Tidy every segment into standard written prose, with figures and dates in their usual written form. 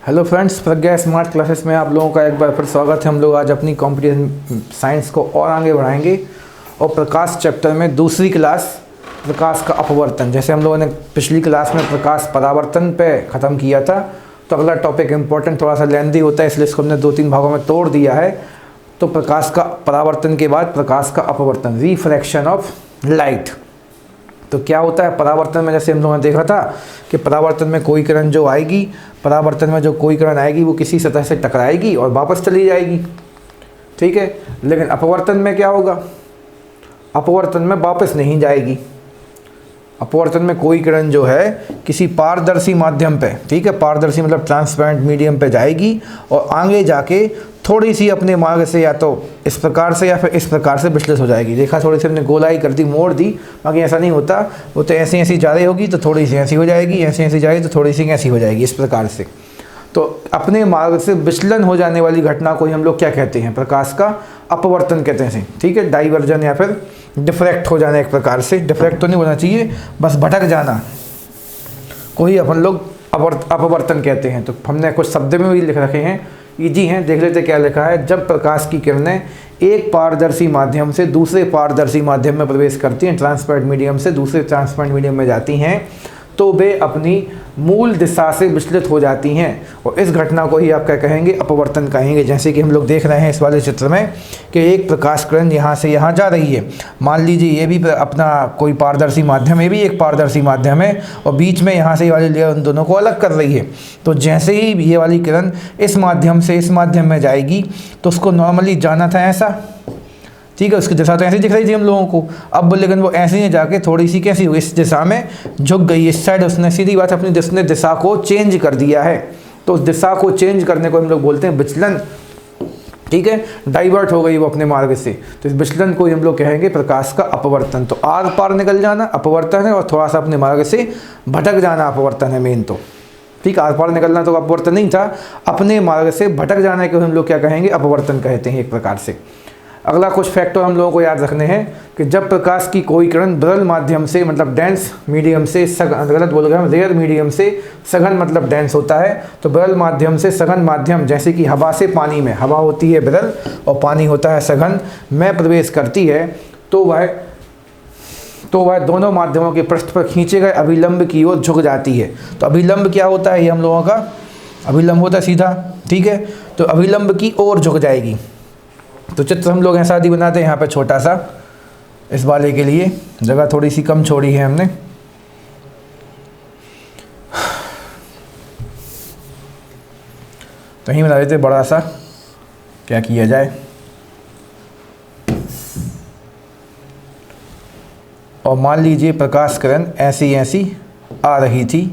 Hello friends, प्रज्ञा smart classes में आप लोगों का एक बार फिर स्वागत है। हम लोग आज अपनी कंप्यूटर साइंस को और आगे बढ़ाएंगे और प्रकाश चैप्टर में दूसरी क्लास प्रकाश का अपवर्तन। जैसे हम लोगों ने पिछली क्लास में प्रकाश परावर्तन पे ख़त्म किया था, तो अगला टॉपिक इम्पोर्टेंट थोड़ा सा लेंथी होता है, इसलिए इसको हमने 2-3 भागों में तोड़ दिया है। तो प्रकाश का परावर्तन के बाद प्रकाश का अपवर्तन, रिफ्रैक्शन ऑफ लाइट। तो क्या होता है परावर्तन में? जैसे हम लोगों ने देखा था कि परावर्तन में कोई किरण जो आएगी, परावर्तन में जो कोई किरण आएगी वो किसी सतह से टकराएगी और वापस चली जाएगी, ठीक है। लेकिन अपवर्तन में क्या होगा? अपवर्तन में वापस नहीं जाएगी। अपवर्तन में कोई किरण जो है किसी पारदर्शी माध्यम पे, ठीक है, पारदर्शी मतलब ट्रांसपेरेंट मीडियम पे जाएगी और आगे जाके थोड़ी सी अपने मार्ग से या तो इस प्रकार से या फिर इस प्रकार से विचलित हो जाएगी। देखा, थोड़ी सी हमने गोलाई कर दी, मोड़ दी, बाकी ऐसा नहीं होता। वो तो ऐसी ऐसी जा रही होगी तो थोड़ी सी ऐसी हो जाएगी, ऐसी ऐसी जाएगी तो थोड़ी सी ऐसी हो जाएगी, इस प्रकार से। तो अपने मार्ग से विचलन हो जाने वाली घटना को ही हम लोग क्या कहते हैं? प्रकाश का अपवर्तन कहते हैं, ठीक है। डाइवर्जन या फिर डिफ्रैक्ट हो जाना, एक प्रकार से डिफ्रैक्ट तो नहीं होना चाहिए, बस भटक जाना को ही अपन लोग अपवर्तन कहते हैं। तो हमने कुछ शब्द में भी लिख रखे हैं, इजी हैं, देख लेते क्या लिखा है। जब प्रकाश की किरणें एक पारदर्शी माध्यम से दूसरे पारदर्शी माध्यम में प्रवेश करती हैं, ट्रांसपेरेंट मीडियम से दूसरे ट्रांसपेरेंट मीडियम में जाती हैं, तो वे अपनी मूल दिशा से विचलित हो जाती हैं और इस घटना को ही आप क्या कहेंगे? अपवर्तन कहेंगे। जैसे कि हम लोग देख रहे हैं इस वाले चित्र में कि एक प्रकाश किरण यहाँ से यहाँ जा रही है। मान लीजिए ये भी अपना कोई पारदर्शी माध्यम, ये भी एक पारदर्शी माध्यम है और बीच में यहाँ से ये वाली लेयर उन दोनों को अलग कर रही है। तो जैसे ही ये वाली किरण इस माध्यम से इस माध्यम में जाएगी तो उसको नॉर्मली जाना था ऐसा, ठीक है, उसकी दिशा तो ऐसी दिख रही थी हम लोगों को। अब लेकिन वो ऐसे ही जाके थोड़ी सी कैसी हुई, इस दिशा में झुक गई, इस साइड। उसने सीधी बात अपनी दिशा को चेंज कर दिया है। तो उस दिशा को चेंज करने को हम लोग बोलते हैं विचलन, ठीक है। डाइवर्ट हो गई वो अपने मार्ग से, तो इस विचलन को ही हम लोग कहेंगे प्रकाश का अपवर्तन। तो आर पार निकल जाना अपवर्तन है और थोड़ा सा अपने मार्ग से भटक जाना अपवर्तन है मेन। तो ठीक, आर पार निकलना तो अपवर्तन नहीं था, अपने मार्ग से भटक जाने को हम लोग क्या कहेंगे? अपवर्तन कहते हैं एक प्रकार से। अगला कुछ फैक्टर हम लोगों को याद रखने हैं कि जब प्रकाश की कोई किरण विरल माध्यम से मतलब डेंस मीडियम से सघन, गलत बोल गए हम, रेयर मीडियम से सघन मतलब डेंस होता है, तो विरल माध्यम से सघन माध्यम, जैसे कि हवा से पानी में, हवा होती है विरल और पानी होता है सघन, में प्रवेश करती है, तो वह दोनों माध्यमों के पृष्ठ पर खींचे गए अभिलंब की ओर झुक जाती है। तो अभिलंब क्या होता है? ये हम लोगों का अभिलंब होता है सीधा, ठीक है। तो अभिलंब की ओर झुक जाएगी। तो चित्र हम लोग ऐसा आदि बनाते हैं, यहाँ पे छोटा सा इस वाले के लिए जगह थोड़ी सी कम छोड़ी है हमने। तो यहीं बना देते बड़ा सा, क्या किया जाए। और मान लीजिए प्रकाश किरण ऐसी ऐसी आ रही थी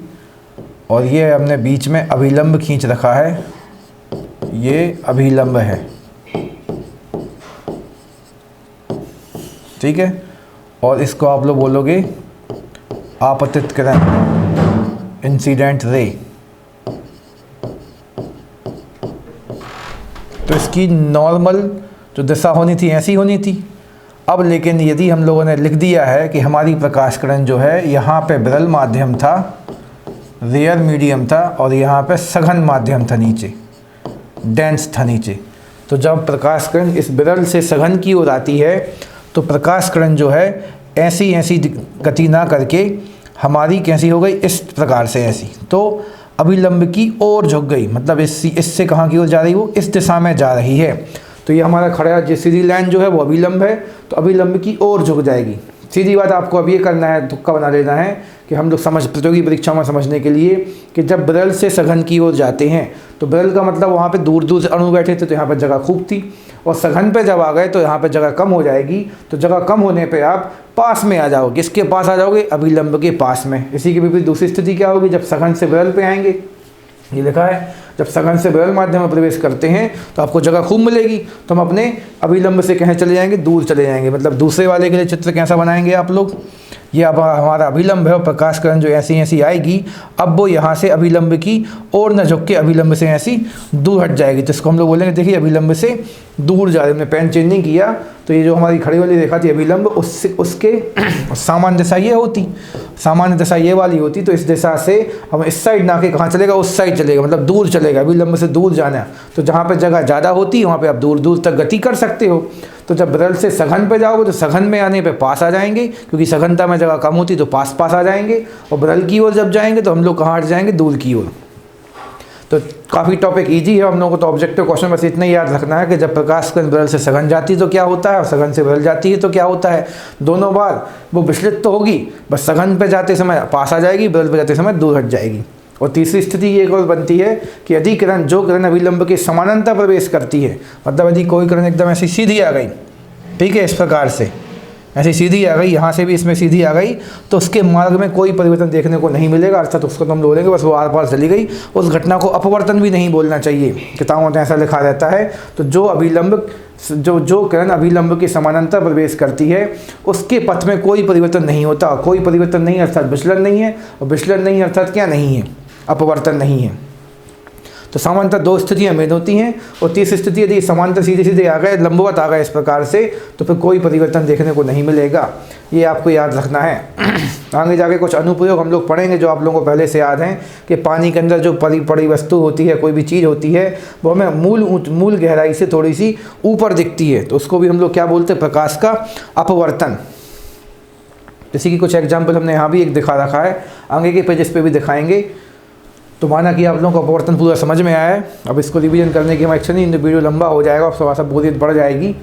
और ये हमने बीच में अभिलंब खींच रखा है, ये अभिलंब है, ठीक है। और इसको आप लोग बोलोगे आपतित किरण, इंसिडेंट रे। तो इसकी नॉर्मल जो दिशा होनी थी ऐसी होनी थी। अब लेकिन यदि हम लोगों ने लिख दिया है कि हमारी प्रकाश किरण जो है यहाँ पे विरल माध्यम था, रेयर मीडियम था और यहाँ पे सघन माध्यम था नीचे, डेंस था नीचे। तो जब प्रकाश किरण इस विरल से सघन की ओर आती है तो प्रकाश किरण जो है ऐसी ऐसी गति ना करके हमारी कैसी हो गई? इस प्रकार से ऐसी, तो अभिलंब की ओर झुक गई, मतलब इससे कहाँ की ओर जा रही? वो इस दिशा में जा रही है। तो ये हमारा खड़ा जो सीधी लाइन जो है वो अभिलंब है, तो अभिलंब की ओर झुक जाएगी। सीधी बात आपको अब ये करना है, तुक्का बना लेना है कि हम लोग प्रतियोगी परीक्षाओं में समझने के लिए कि जब विरल से सघन की ओर जाते हैं तो विरल का मतलब वहाँ पे दूर दूर से अणु बैठे थे तो यहाँ पर जगह खूब थी, और सघन पे जब आ गए तो यहाँ पे जगह कम हो जाएगी। तो जगह कम होने पे आप पास में आ जाओगे, किसके पास आ जाओगे? अभिलंब के पास में। इसी की विपरीत दूसरी स्थिति क्या होगी? जब सघन से विरल पे आएंगे, ये लिखा है, जब सघन से विरल माध्यम में प्रवेश करते हैं तो आपको जगह खूब मिलेगी, तो हम अपने अभिलंब से कहीं चले जाएंगे? दूर चले जाएंगे। मतलब दूसरे वाले के लिए चित्र कैसा बनाएंगे आप लोग? ये अब हमारा अभिलंब है और प्रकाश किरण जो ऐसी ऐसी आएगी, अब वो यहाँ से अभिलंब की ओर न झुक के अभिलंब से ऐसी दूर हट जाएगी। तो इसको हम लोग बोलेंगे, देखिए अभिलंब से दूर जा रही। हमने पेन चेंज नहीं किया, तो ये जो हमारी खड़ी वाली रेखा थी अभिलंब, उसके सामान्य दिशा ये होती, सामान्य दिशा ये वाली होती। तो इस दिशा से हम इस साइड ना के कहाँ चलेगा? उस साइड चलेगा, मतलब दूर चलेगा। चलेगा, अभिलंब से दूर जाना है। तो जहाँ पे जगह ज़्यादा होती है वहाँ पे आप दूर दूर तक गति कर सकते हो। तो जब विरल से सघन पे जाओगे तो सघन में आने पे पास आ जाएंगे, क्योंकि सघनता में जगह कम होती तो पास पास आ जाएंगे। और विरल की ओर जब जाएंगे तो हम लोग कहाँ हट जाएंगे, दूर की ओर। तो काफ़ी टॉपिक इजी है हम लोगों को। तो ऑब्जेक्टिव क्वेश्चन बस इतना ही याद रखना है कि जब प्रकाश किरण विरल से सघन जाती है तो क्या होता है, और सघन से विरल जाती है तो क्या होता है। दोनों बार वो विचलित तो होगी, बस सघन पे जाते समय पास आ जाएगी, विरल पे जाते समय दूर हट जाएगी। और तीसरी स्थिति ये एक और बनती है कि यदि किरण जो किरण अभिलंब के समानांतर प्रवेश करती है, मतलब यदि कोई किरण एकदम ऐसी सीधी आ गई, ठीक है, इस प्रकार से ऐसी सीधी आ गई, यहाँ से भी इसमें सीधी आ गई, तो उसके मार्ग में कोई परिवर्तन देखने को नहीं मिलेगा, अर्थात उसको तो हम बोलेंगे बस वो आर पार चली गई। उस घटना को अपवर्तन भी नहीं बोलना चाहिए, किताबों में ऐसा लिखा रहता है। तो जो किरण अभिलंब के समानांतर प्रवेश करती है उसके पथ में कोई परिवर्तन नहीं होता। कोई परिवर्तन नहीं अर्थात विचलन नहीं है, और विचलन नहीं अर्थात क्या नहीं है, अपवर्तन नहीं है। तो समांतर दो स्थितियाँ मेन होती हैं, और तीसरी स्थिति यदि समांतर सीधे सीधे आ गए, लंबवत आ गए इस प्रकार से, तो फिर कोई परिवर्तन देखने को नहीं मिलेगा। ये आपको याद रखना है। आगे जाके कुछ अनुप्रयोग हम लोग पढ़ेंगे जो आप लोगों को पहले से याद हैं, कि पानी के अंदर जो पड़ी वस्तु होती है, कोई भी चीज़ होती है, वो हमें मूल गहराई से थोड़ी सी ऊपर दिखती है, तो उसको भी हम लोग क्या बोलते हैं, प्रकाश का अपवर्तन। इसी की कुछ एग्जाम्पल हमने यहाँ भी एक दिखा रखा है, आगे के पेजेस पे भी दिखाएंगे। तो माना कि आप लोगों को अपवर्तन पूरा समझ में आया है। अब इसको रिवीजन करने की हमारी इच्छा नहीं, वीडियो लंबा हो जाएगा और थोड़ा सा बोरियत बढ़ जाएगी।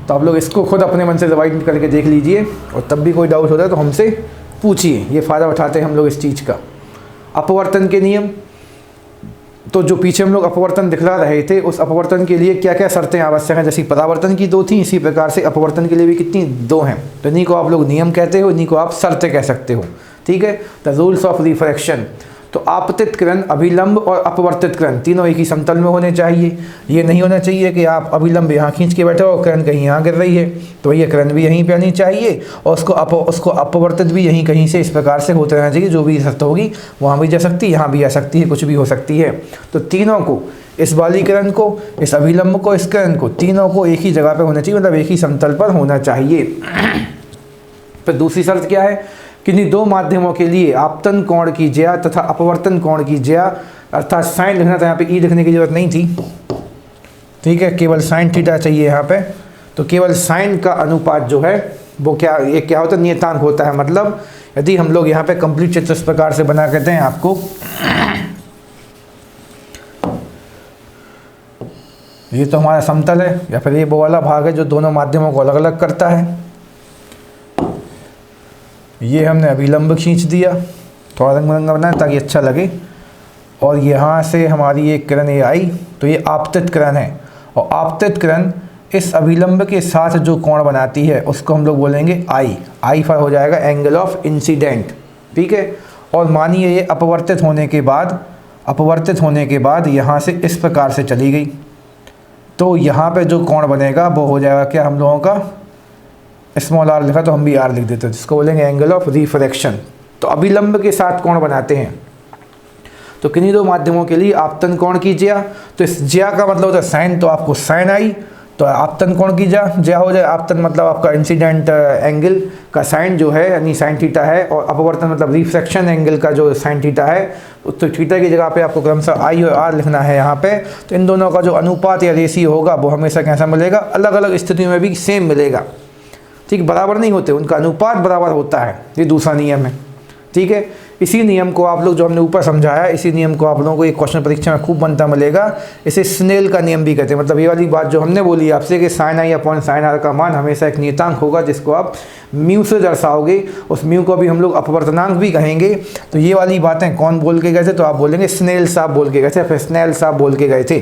तो आप लोग इसको खुद अपने मन से रिवाइज करके देख लीजिए, और तब भी कोई डाउट होता है तो हमसे पूछिए। ये फ़ायदा उठाते हैं हम लोग इस चीज़ का। अपवर्तन के नियम, तो जो पीछे हम लोग अपवर्तन दिखला रहे थे, उस अपवर्तन के लिए क्या क्या शर्तें आवश्यक हैं। जैसे परावर्तन की 2 थी, इसी प्रकार से अपवर्तन के लिए भी कितनी 2 हैं। तो इन्हीं को आप लोग नियम कहते हो, इन्हीं को आप शर्तें कह सकते हो, ठीक है। The rules of refraction. तो आपतित किरण, अभिलंब और अपवर्तित किरण तीनों एक ही समतल में होने चाहिए। ये नहीं होना चाहिए कि आप अभिलंब यहाँ खींच के बैठे हो और किरण कहीं यहाँ गिर रही है, तो ये किरण भी यहीं पे आनी चाहिए, और उसको अपवर्तित भी यहीं कहीं से इस प्रकार से होते रहना चाहिए। जो भी शर्त होगी वहाँ भी जा सकती है, यहाँ भी आ सकती है, कुछ भी हो सकती है। तो तीनों को, इस वाली किरण को, इस अभिलंब को, इस किरण को, तीनों को एक ही जगह पर होना चाहिए, मतलब एक ही समतल पर होना चाहिए। फिर दूसरी शर्त क्या है, किन्हीं 2 माध्यमों के लिए आपतन कोण की ज्या तथा अपवर्तन कोण की ज्या, अर्थात साइन लिखना था, यहाँ पे ई लिखने की जरूरत नहीं थी, ठीक है, केवल साइन थीटा चाहिए यहाँ पे। तो केवल साइन का अनुपात जो है वो क्या, ये क्या होता है, नियतांक होता है। मतलब यदि हम लोग यहाँ पे कंप्लीट चित्र इस प्रकार से बना के दें आपको, ये तो हमारा समतल है, या फिर ये वो वाला भाग है जो दोनों माध्यमों को अलग अलग करता है। ये हमने अभिलंब खींच दिया, थोड़ा रंग बिरंगा बनाया ताकि अच्छा लगे, और यहाँ से हमारी एक किरण ये आई, तो ये आपतित किरण है। और आपतित किरण इस अभिलंब के साथ जो कोण बनाती है उसको हम लोग बोलेंगे आई फॉर हो जाएगा एंगल ऑफ इंसिडेंट, ठीक है। और मानिए ये अपवर्तित होने के बाद यहाँ से इस प्रकार से चली गई, तो यहाँ पे जो कोण बनेगा वो हो जाएगा क्या, हम लोगों का स्मॉल आर लिखा तो हम भी आर लिख देते हैं, जिसको बोलेंगे एंगल ऑफ रिफ्रैक्शन। तो अभिलंब के साथ कोण बनाते हैं। तो किन्हीं 2 माध्यमों के लिए आपतन कोण की ज्या, तो इस ज्या का मतलब होता है साइन, तो आपको साइन आई, तो आपतन कोण की ज्या हो जाए। आपतन मतलब आपका इंसिडेंट एंगल का साइन जो है, यानी साइन थीटा है, और अपवर्तन मतलब रिफ्रैक्शन एंगल का जो साइन थीटा है, तो थीटा की जगह पे आपको क्रमशः आई और आर लिखना है यहाँ पे। तो इन दोनों का जो अनुपात या रेशियो होगा वो हमेशा कैसा मिलेगा, अलग अलग स्थितियों में भी सेम मिलेगा, ठीक, बराबर नहीं होते, उनका अनुपात बराबर होता है। ये दूसरा नियम है, ठीक है। इसी नियम को आप लोग, जो हमने ऊपर समझाया, इसी नियम को आप लोगों को एक क्वेश्चन परीक्षा में खूब बनता मिलेगा। इसे स्नेल का नियम भी कहते हैं। मतलब ये वाली बात जो हमने बोली आपसे कि sine I upon sine R का मान हमेशा एक नियतांक होगा, जिसको आप म्यू से दर्शाओगे। उस म्यू को भी हम लोग अपवर्तनांक भी कहेंगे। तो ये वाली बातें कौन बोल के गए थे, तो आप बोलेंगे स्नेल साहब बोल के गए थे, फिर स्नेल साहब बोल के गए थे।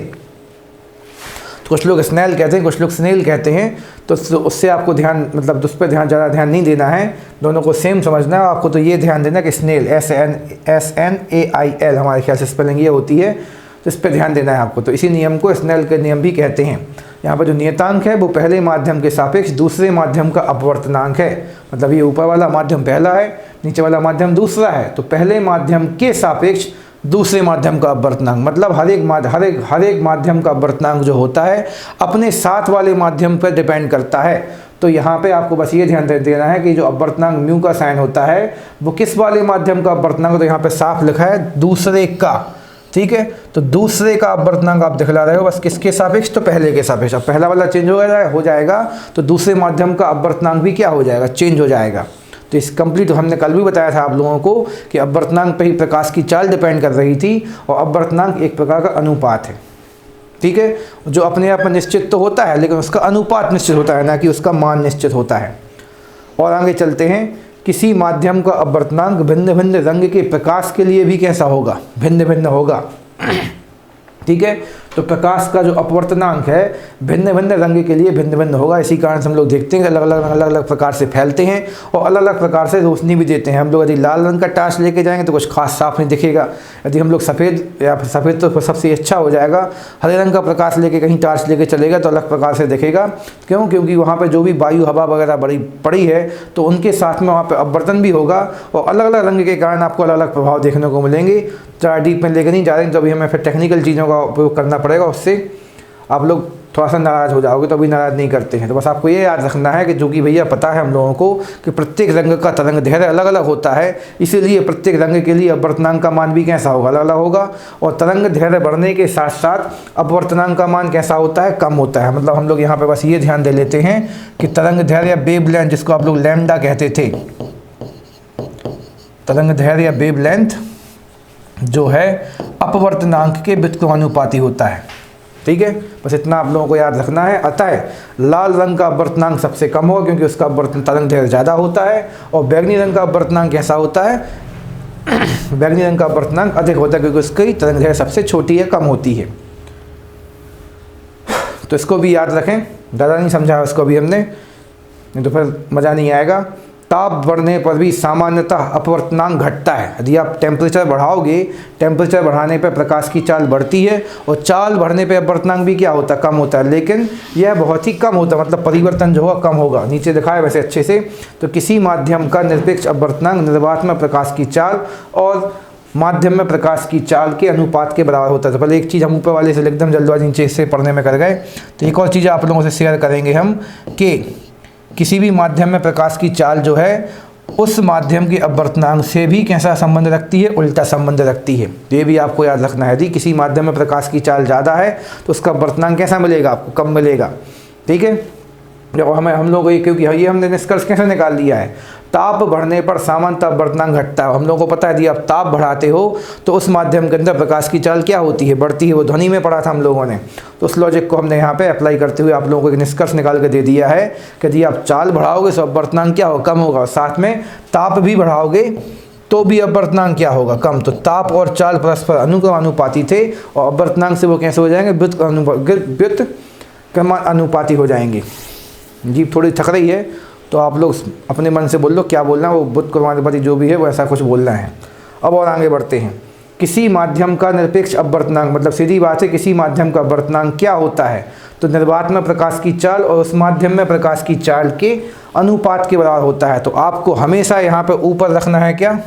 तो कुछ लोग स्नेल कहते हैं, कुछ लोग स्नेल कहते हैं। तो उससे आपको ध्यान, मतलब उस पर ज़्यादा ध्यान नहीं देना है, दोनों को सेम समझना है आपको। तो ये ध्यान देना कि स्नेल SNAIL हमारे ख्याल से स्पेलिंग ये होती है, तो इस पर ध्यान देना है आपको। तो इसी नियम को स्नेल के नियम भी कहते हैं। यहाँ पर जो नियतांक है वो पहले माध्यम के सापेक्ष दूसरे माध्यम का अपवर्तनांक है। मतलब ये ऊपर वाला माध्यम पहला है, नीचे वाला माध्यम दूसरा है, तो पहले माध्यम के सापेक्ष दूसरे माध्यम का अपवर्तनांक, मतलब हर एक माध्यम का अपवर्तनांक जो होता है अपने साथ वाले माध्यम पर डिपेंड करता है। तो यहाँ पे आपको बस ये ध्यान देना है कि जो अपवर्तनांक म्यू का साइन होता है वो किस वाले माध्यम का अपवर्तनांक, तो यहाँ पे साफ लिखा है दूसरे का, ठीक है। तो दूसरे का अपवर्तनांक आप दिखला रहे हो बस किसके सापेक्ष, तो पहले के सापेक्ष। अब पहला वाला चेंज हो जाएगा तो दूसरे माध्यम का अपवर्तनांक भी क्या हो जाएगा, चेंज हो जाएगा। तो इस कंप्लीट हमने कल भी बताया था आप लोगों को कि अपवर्तनांक पे ही प्रकाश की चाल डिपेंड कर रही थी, और अपवर्तनांक एक प्रकार का अनुपात है, ठीक है, जो अपने आप में निश्चित तो होता है लेकिन उसका अनुपात निश्चित होता है, ना कि उसका मान निश्चित होता है। और आगे चलते हैं, किसी माध्यम का अपवर्तनांक भिन्न भिन्न रंग के प्रकाश के लिए भी कैसा होगा, भिन्न भिन्न होगा, ठीक है। तो प्रकाश का जो अपवर्तनांक है भिन्न भिन्न रंग के लिए भिन्न भिन्न होगा। इसी कारण से हम लोग देखते हैं कि अलग अलग प्रकार से फैलते हैं और अलग अलग प्रकार से रोशनी भी देते हैं। हम लोग यदि लाल रंग का टार्च लेके जाएंगे तो कुछ खास साफ नहीं दिखेगा, यदि हम लोग सफ़ेद या फिर सफ़ेद तो सबसे अच्छा हो जाएगा, हरे रंग का प्रकाश लेके कहीं टार्च लेके चलेगा तो अलग प्रकार से दिखेगा। क्यों? क्योंकि वहाँ पर जो भी वायु हवा वगैरह बड़ी पड़ी है तो उनके साथ में वहाँ पर अपवर्तन भी होगा और अलग अलग रंग के कारण आपको अलग अलग प्रभाव देखने को मिलेंगे। ज़्यादा डीप में लेकर नहीं जा रहे हैं, तो अभी हमें फिर टेक्निकल चीज़ों का उपयोग करना पड़ेगा, उससे आप लोग थोड़ा सा नाराज़ हो जाओगे, तो अभी नाराज़ नहीं करते हैं। तो बस आपको ये याद रखना है कि जो कि भैया पता है हम लोगों को कि प्रत्येक रंग का तरंग दैर्घ्य अलग अलग होता है, इसीलिए प्रत्येक रंग के लिए अपवर्तनांक का मान भी कैसा होगा, अलग अलग होगा। और तरंग दैर्घ्य बढ़ने के साथ साथ अपवर्तनांक का मान कैसा होता है, कम होता है। मतलब हम लोग यहाँ पर बस ये ध्यान दे लेते हैं कि तरंग दैर्घ्य या वेवलेंथ, जिसको आप लोग लैम्डा कहते थे, तरंग दैर्घ्य या वेवलेंथ जो है अपवर्तनांक के व्युत्क्रमानुपाती होता है, ठीक है। बस इतना आप लोगों को याद रखना है। अतः लाल रंग का अपवर्तनांक सबसे कम होगा क्योंकि उसका तरंग दैर्घ्य ज़्यादा होता है, और बैगनी रंग का अपवर्तनांक कैसा होता है, बैगनी रंग का अपवर्तनांक अधिक होता है क्योंकि उसकी तरंग दैर्घ्य सबसे छोटी है, कम होती है। तो इसको भी याद रखें, ज़्यादा नहीं समझा है उसको भी हमने, नहीं तो फिर मज़ा नहीं आएगा। ताप बढ़ने पर भी सामान्यतः अपवर्तनांक घटता है। यदि आप टेम्परेचर बढ़ाओगे, टेम्परेचर बढ़ाने पर प्रकाश की चाल बढ़ती है और चाल बढ़ने पर अपवर्तनांक भी क्या होता है, कम होता है, लेकिन यह बहुत ही कम होता है, मतलब परिवर्तन जो होगा कम होगा। नीचे दिखाया वैसे अच्छे से। तो किसी माध्यम का निरपेक्ष अपवर्तनांक निर्वात में प्रकाश की चाल और माध्यम में प्रकाश की चाल के अनुपात के बराबर होता है। तो पहले एक चीज़ हम ऊपर वाले से एकदम जल्दबाजी नीचे से पढ़ने में कर गए, तो एक और चीज़ आप लोगों से शेयर करेंगे हम कि किसी भी माध्यम में प्रकाश की चाल जो है उस माध्यम के अपवर्तनांक से भी कैसा संबंध रखती है, उल्टा संबंध रखती है। तो ये भी आपको याद रखना है। यदि किसी माध्यम में प्रकाश की चाल ज़्यादा है तो उसका अपवर्तनांक कैसा मिलेगा, आपको कम मिलेगा, ठीक है। जब हम लोग क्योंकि ये हमने निष्कर्ष कैसे निकाल लिया है, ताप बढ़ने पर सामान्यतः अपवर्तनांक घटता है। हम लोगों को पता है यदि आप ताप बढ़ाते हो तो उस माध्यम के अंदर प्रकाश की चाल क्या होती है, बढ़ती है। वो ध्वनि में पढ़ा था हम लोगों ने, तो उस लॉजिक को हमने यहाँ पे अप्लाई करते हुए आप लोगों को एक निष्कर्ष निकाल के दे दिया है कि यदि आप चाल बढ़ाओगे तो अपवर्तनांक क्या होगा, कम होगा, साथ में ताप भी बढ़ाओगे तो भी अपवर्तनांक क्या होगा, कम। तो ताप और चाल परस्पर अनुक्रमानुपाती थे और अपवर्तनांक से वो कैसे हो जाएंगे, व्युत्क्रमानुपाती हो जाएंगे। जीभ थोड़ी थक रही है तो आप लोग अपने मन से बोल लो क्या बोलना है, वो व्युत्क्रमानुपाती जो भी है वो ऐसा कुछ बोलना है। अब और आगे बढ़ते हैं। किसी माध्यम का निरपेक्ष अपवर्तनांक, मतलब सीधी बात है, किसी माध्यम का अपवर्तनांक क्या होता है, तो निर्वात में प्रकाश की चाल और उस माध्यम में प्रकाश की चाल के अनुपात के बराबर होता है। तो आपको हमेशा यहाँ पर ऊपर रखना है क्या,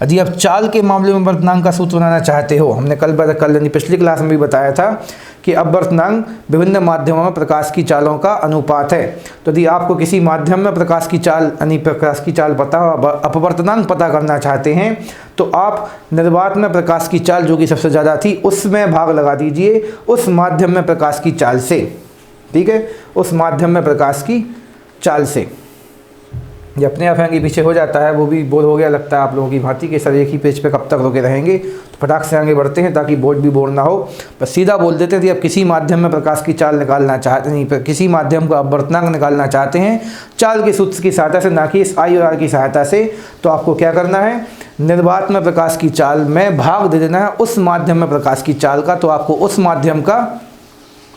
यदि आप चाल के मामले में अपवर्तनांक का सूत्र बनाना चाहते हो, हमने कल पिछली क्लास में भी बताया था कि अपवर्तनांक विभिन्न माध्यमों में प्रकाश की चालों का अनुपात है। तो यदि आपको किसी माध्यम में प्रकाश की चाल यानी प्रकाश की चाल पता हो, अपवर्तनांक पता करना चाहते हैं, तो आप निर्वात में प्रकाश की चाल जो कि सबसे ज़्यादा थी उसमें भाग लगा दीजिए उस माध्यम में प्रकाश की चाल से, ठीक है, उस माध्यम में प्रकाश की चाल से। ये अपने आप आगे पीछे हो जाता है, वो भी बोर हो गया लगता है आप लोगों की भांति के सर एक ही पेज पे कब तक रोके रहेंगे। तो फटाक से आगे बढ़ते हैं ताकि बोर्ड भी बोर ना हो, बस सीधा बोल देते हैं कि आप किसी माध्यम में प्रकाश की चाल निकालना चाहते नहीं, किसी माध्यम का अपवर्तनांक निकालना चाहते हैं चाल के सूत्र की सहायता से, ना कि इस आई और आर की सहायता से। तो आपको क्या करना है, निर्वात में प्रकाश की चाल में भाग दे देना है उस माध्यम में प्रकाश की चाल का, तो आपको उस माध्यम का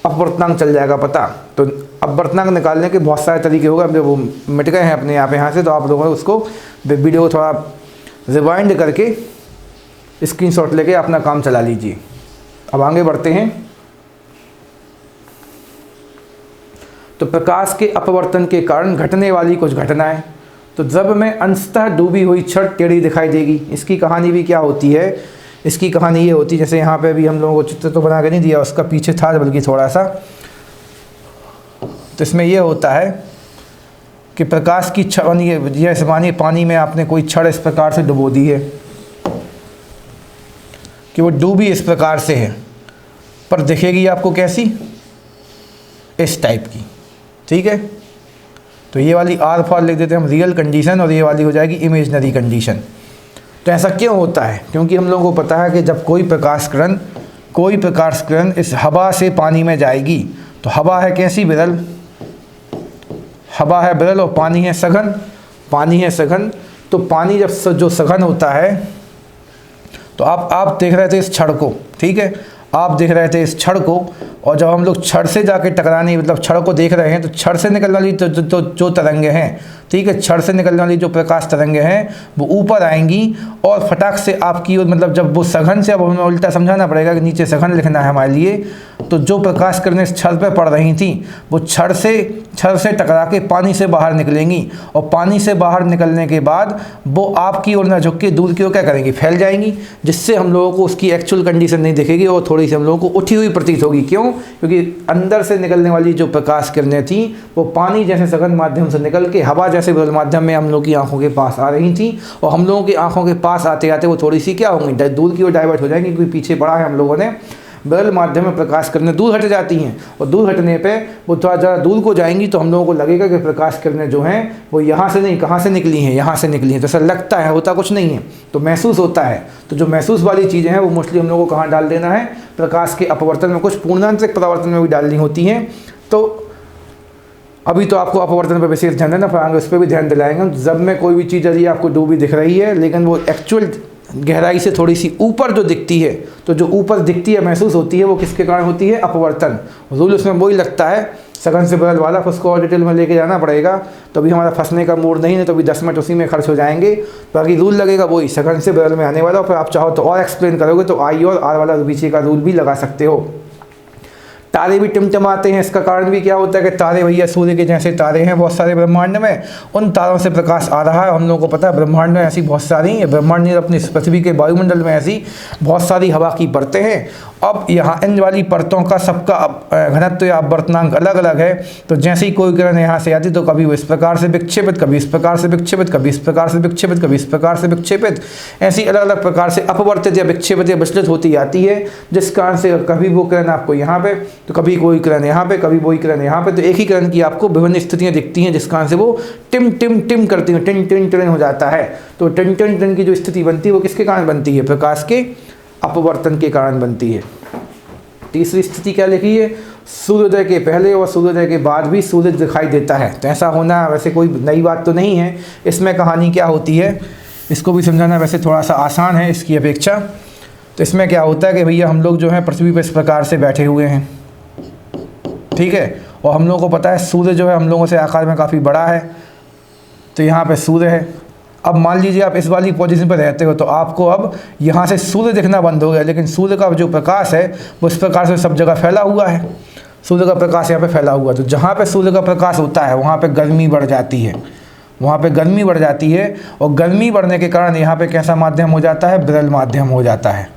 अपवर्तनांक चल जाएगा पता। तो अपवर्तनांक निकालने के बहुत सारे तरीके होगा, जो वो मिट गए हैं अपने यहाँ से, तो आप लोगों ने उसको वीडियो को थोड़ा रिवाइंड करके स्क्रीनशॉट लेके अपना काम चला लीजिए। अब आगे बढ़ते हैं। तो प्रकाश के अपवर्तन के कारण घटने वाली कुछ घटनाएं, तो द्रव में अंशतः डूबी हुई छड़ टेढ़ी दिखाई देगी। इसकी कहानी भी क्या होती है, इसकी कहानी ये होती है, जैसे यहाँ पे भी हम लोगों को चित्र तो बना के नहीं दिया, उसका पीछे था बल्कि थोड़ा सा। तो इसमें ये होता है कि प्रकाश की छड़, जैसे मानिए पानी में आपने कोई छड़ इस प्रकार से डुबो दी है, कि वो डूबी इस प्रकार से है, पर दिखेगी आपको कैसी, इस टाइप की। ठीक है, तो ये वाली आर फॉर लिख देते हैं हम रियल कंडीशन, और ये वाली हो जाएगी इमेजनरी कंडीशन। तो ऐसा क्यों होता है? क्योंकि हम लोगों को पता है कि जब कोई प्रकाश किरण इस हवा से पानी में जाएगी, तो हवा है कैसी, विरल, हवा है विरल और पानी है सघन। तो पानी जब जो सघन होता है, तो आप देख रहे थे इस छड़ को, ठीक है, आप देख रहे थे इस छड़ को, और जब हम लोग छड़ से जाके टकराने, मतलब छड़ को देख रहे हैं, तो छड़ से निकलने वाली जो तरंगे हैं, ठीक है, छड़ से निकलने वाली जो प्रकाश तरंगे हैं वो ऊपर आएंगी और फटाक से आपकी, मतलब जब वो सघन से, अब हमें उल्टा समझाना पड़ेगा कि नीचे सघन लिखना है हमारे लिए, तो जो प्रकाश किरणें इस छड़ पे पड़ रही थी वो छड़ से टकरा के पानी से बाहर निकलेंगी, और पानी से बाहर निकलने के बाद वो आपकी ओर ना झुक के दूर की ओर क्या करेंगी, फैल जाएंगी, जिससे हम लोगों को उसकी एक्चुअल कंडीशन नहीं दिखेगी और थोड़ी सी हम लोगों को उठी हुई प्रतीत होगी। क्यों? क्योंकि अंदर से निकलने वाली जो प्रकाश किरणें थी वो पानी जैसे सघन माध्यम से निकल के हवा जैसे विरल माध्यम में हम लोग की आंखों के पास आ रही थी, और हम लोगों की आंखों के पास आते आते वो थोड़ी सी क्या होंगी, दूर की ओर डाइवर्ट हो जाएंगी, क्योंकि पीछे पड़ा है हम लोगों ने, विरल माध्यम में प्रकाश किरणें दूर हट जाती हैं, और दूर हटने पे वो थोड़ा ज़्यादा दूर को जाएंगी, तो हम लोगों को लगेगा कि प्रकाश किरणें जो हैं वो यहाँ से नहीं, कहाँ से निकली हैं, यहाँ से निकली हैं। तो ऐसा लगता है, होता कुछ नहीं है, तो महसूस होता है। तो जो महसूस वाली चीज़ें हैं वो मोस्टली हम लोगों को कहाँ डाल देना है, प्रकाश के अपवर्तन में, कुछ पूर्णांतरिक परावर्तन में भी डालनी होती हैं। तो अभी तो आपको अपवर्तन पर विशेष ध्यान देना, फिर आगे उस पर भी ध्यान दिलाएंगे। जब में कोई भी चीज़ यदि आपको डूबी दिख रही है, लेकिन वो एक्चुअल गहराई से थोड़ी सी ऊपर जो दिखती है, तो जो ऊपर दिखती है, महसूस होती है, वो किसके कारण होती है, अपवर्तन। रूल उसमें वही लगता है, सघन से विरल वाला, फिर उसको और डिटेल में लेके जाना पड़ेगा, तो अभी हमारा फंसने का मूड नहीं है, तो अभी 10 मिनट उसी में खर्च हो जाएंगे। बाकी रूल लगेगा वही सघन से विरल में आने वाला, और फिर आप चाहो तो और एक्सप्लेन करोगे तो आई और आर वाला पीछे का रूल भी लगा सकते हो। तारे भी टिमटिमाते हैं, इसका कारण भी क्या होता है कि तारे, भैया सूर्य के जैसे तारे हैं बहुत सारे ब्रह्मांड में, उन तारों से प्रकाश आ रहा है। हम लोगों को पता है ब्रह्मांड में ऐसी बहुत सारी, ब्रह्मांड में अपनी पृथ्वी के वायुमंडल में ऐसी बहुत सारी हवा की परतें हैं। अब यहाँ इन वाली परतों का सबका घनत्व या अपवर्तनांक अलग अलग है, तो जैसे ही कोई किरण यहाँ से आती तो कभी वो इस प्रकार से विक्षेपित, कभी इस प्रकार से विक्षेपित, कभी इस प्रकार से विक्षेपित, कभी इस प्रकार से विक्षेपित, ऐसी अलग अलग प्रकार से अपवर्तित या विक्षेपित या विचलित होती आती है, जिस कारण से कभी वो किरण आपको यहाँ पे, तो कभी कोई किरण यहाँ पे, कभी वही किरण यहाँ पे, तो एक ही किरण की आपको विभिन्न स्थितियाँ दिखती हैं, जिस कारण से वो टिम टिम टिम करती हैं, टिन टिन टिन हो जाता है। तो टिन टिन टिन की जो स्थिति बनती है वो किसके कारण बनती है, प्रकाश के अपवर्तन के कारण बनती है। तीसरी स्थिति क्या लिखी है, सूर्योदय के पहले और सूर्योदय के बाद भी सूरज दिखाई देता है। तो ऐसा होना वैसे कोई नई बात तो नहीं है। इसमें कहानी क्या होती है, इसको भी समझाना वैसे थोड़ा सा आसान है इसकी अपेक्षा। तो इसमें क्या होता है कि भैया हम लोग जो है पृथ्वी पर इस प्रकार से बैठे हुए हैं, ठीक है, और हम लोगों को पता है सूर्य जो है हम लोगों से आकार में काफ़ी बड़ा है, तो यहाँ पे सूर्य है। अब मान लीजिए आप इस वाली पोजीशन पर रहते हो, तो आपको अब यहाँ से सूर्य दिखना बंद हो गया, लेकिन सूर्य का जो प्रकाश है वो इस प्रकार से सब जगह फैला हुआ है, सूर्य का प्रकाश यहाँ पे फैला हुआ। तो जहाँ पे सूर्य का प्रकाश होता है वहाँ पे गर्मी बढ़ जाती है, वहाँ पे गर्मी बढ़ जाती है, और गर्मी बढ़ने के कारण यहाँ पे कैसा माध्यम हो जाता है, विरल माध्यम हो जाता है।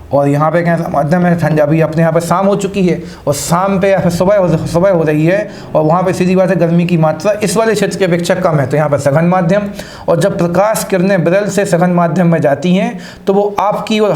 और यहाँ पे कैसा माध्यम है, ठंडा। अभी अपने यहाँ पे शाम हो चुकी है, और शाम पे या फिर सुबह हो रही है, और वहाँ पे सीधी बात है गर्मी की मात्रा इस वाले क्षेत्र की अपेक्षा कम है, तो यहाँ पर सघन माध्यम। और जब प्रकाश किरणें विरल से सघन माध्यम में जाती हैं तो वो आपकी ओर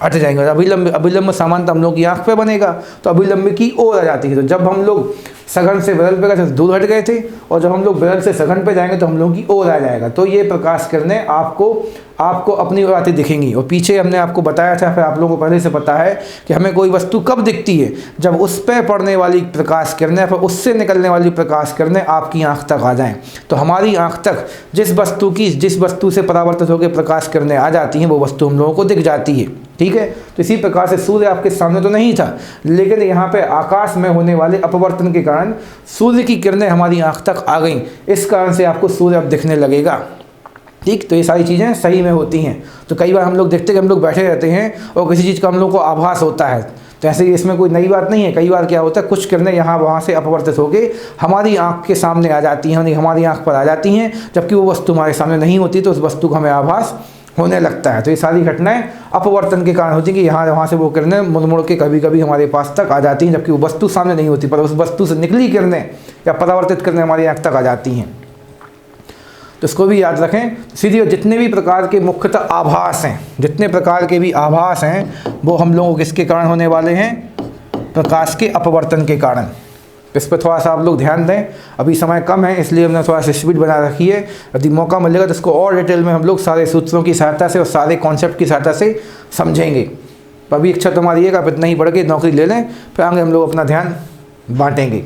हट जाएंगे। अभिलंब सामान्यतः हम लोग की आँख पे बनेगा, तो अभिलंब की ओर आ जाती है। तो जब हम लोग सघन से विरल पे गए थे दूर हट गए थे, और जब हम लोग विरल से सघन पे जाएंगे तो हम लोग की ओर आ जाएगा। तो ये प्रकाश किरणें आपको अपनी ओर आती दिखेंगी। और पीछे हमने आपको बताया था, फिर आप लोगों को पहले से पता है कि हमें कोई वस्तु कब दिखती है, जब उस पर पड़ने वाली प्रकाश किरणें, फिर उससे निकलने वाली प्रकाश किरणें आपकी आँख तक आ जाएं। तो हमारी आँख तक जिस वस्तु से परावर्तित होकर प्रकाश किरणें आ जाती हैं वो वस्तु हम लोगों को दिख जाती है, ठीक है। तो इसी प्रकार से सूर्य आपके सामने तो नहीं था, लेकिन यहाँ पे आकाश में होने वाले अपवर्तन के कारण सूर्य की किरणें हमारी आँख तक आ गईं, इस कारण से आपको सूर्य अब दिखने लगेगा, ठीक। तो ये सारी चीज़ें सही में होती हैं। तो कई बार हम लोग देखते हैं कि हम लोग बैठे रहते हैं और किसी चीज़ का हम लोग को आभास होता है, तो ऐसे ही इसमें कोई नई बात नहीं है। कई बार क्या होता है, कुछ किरणें यहाँ वहाँ से अपवर्तित होकर हमारी आँख के सामने आ जाती हैं, हमारी आँख पर आ जाती हैं, जबकि वो वस्तु हमारे सामने नहीं होती, तो उस वस्तु का हमें आभास होने लगता है। तो ये सारी घटनाएं अपवर्तन के कारण होती हैं कि यहाँ वहाँ से वो किरणें मुड़ के कभी कभी हमारे पास तक आ जाती हैं, जबकि वो वस्तु सामने नहीं होती, पर उस वस्तु से निकली किरणें या परावर्तित किरणें हमारी आँख तक आ जाती हैं। तो इसको भी याद रखें। सीधी जितने भी प्रकार के मुख्यतः आभास हैं, जितने प्रकार के भी आभास हैं वो हम लोगों को किसके कारण होने वाले हैं? प्रकाश के अपवर्तन के कारण। इस पर थोड़ा सा आप लोग ध्यान दें। अभी समय कम है इसलिए हमने थोड़ा सा स्पीड बना रखी है। यदि मौका मिलेगा तो इसको और डिटेल में हम लोग सारे सूत्रों की सहायता से और सारे कॉन्सेप्ट की सहायता से समझेंगे। तो अभी इच्छा तुम्हारी है कि आप इतना ही पढ़ के नौकरी ले लें, फिर आगे हम लोग अपना ध्यान बांटेंगे।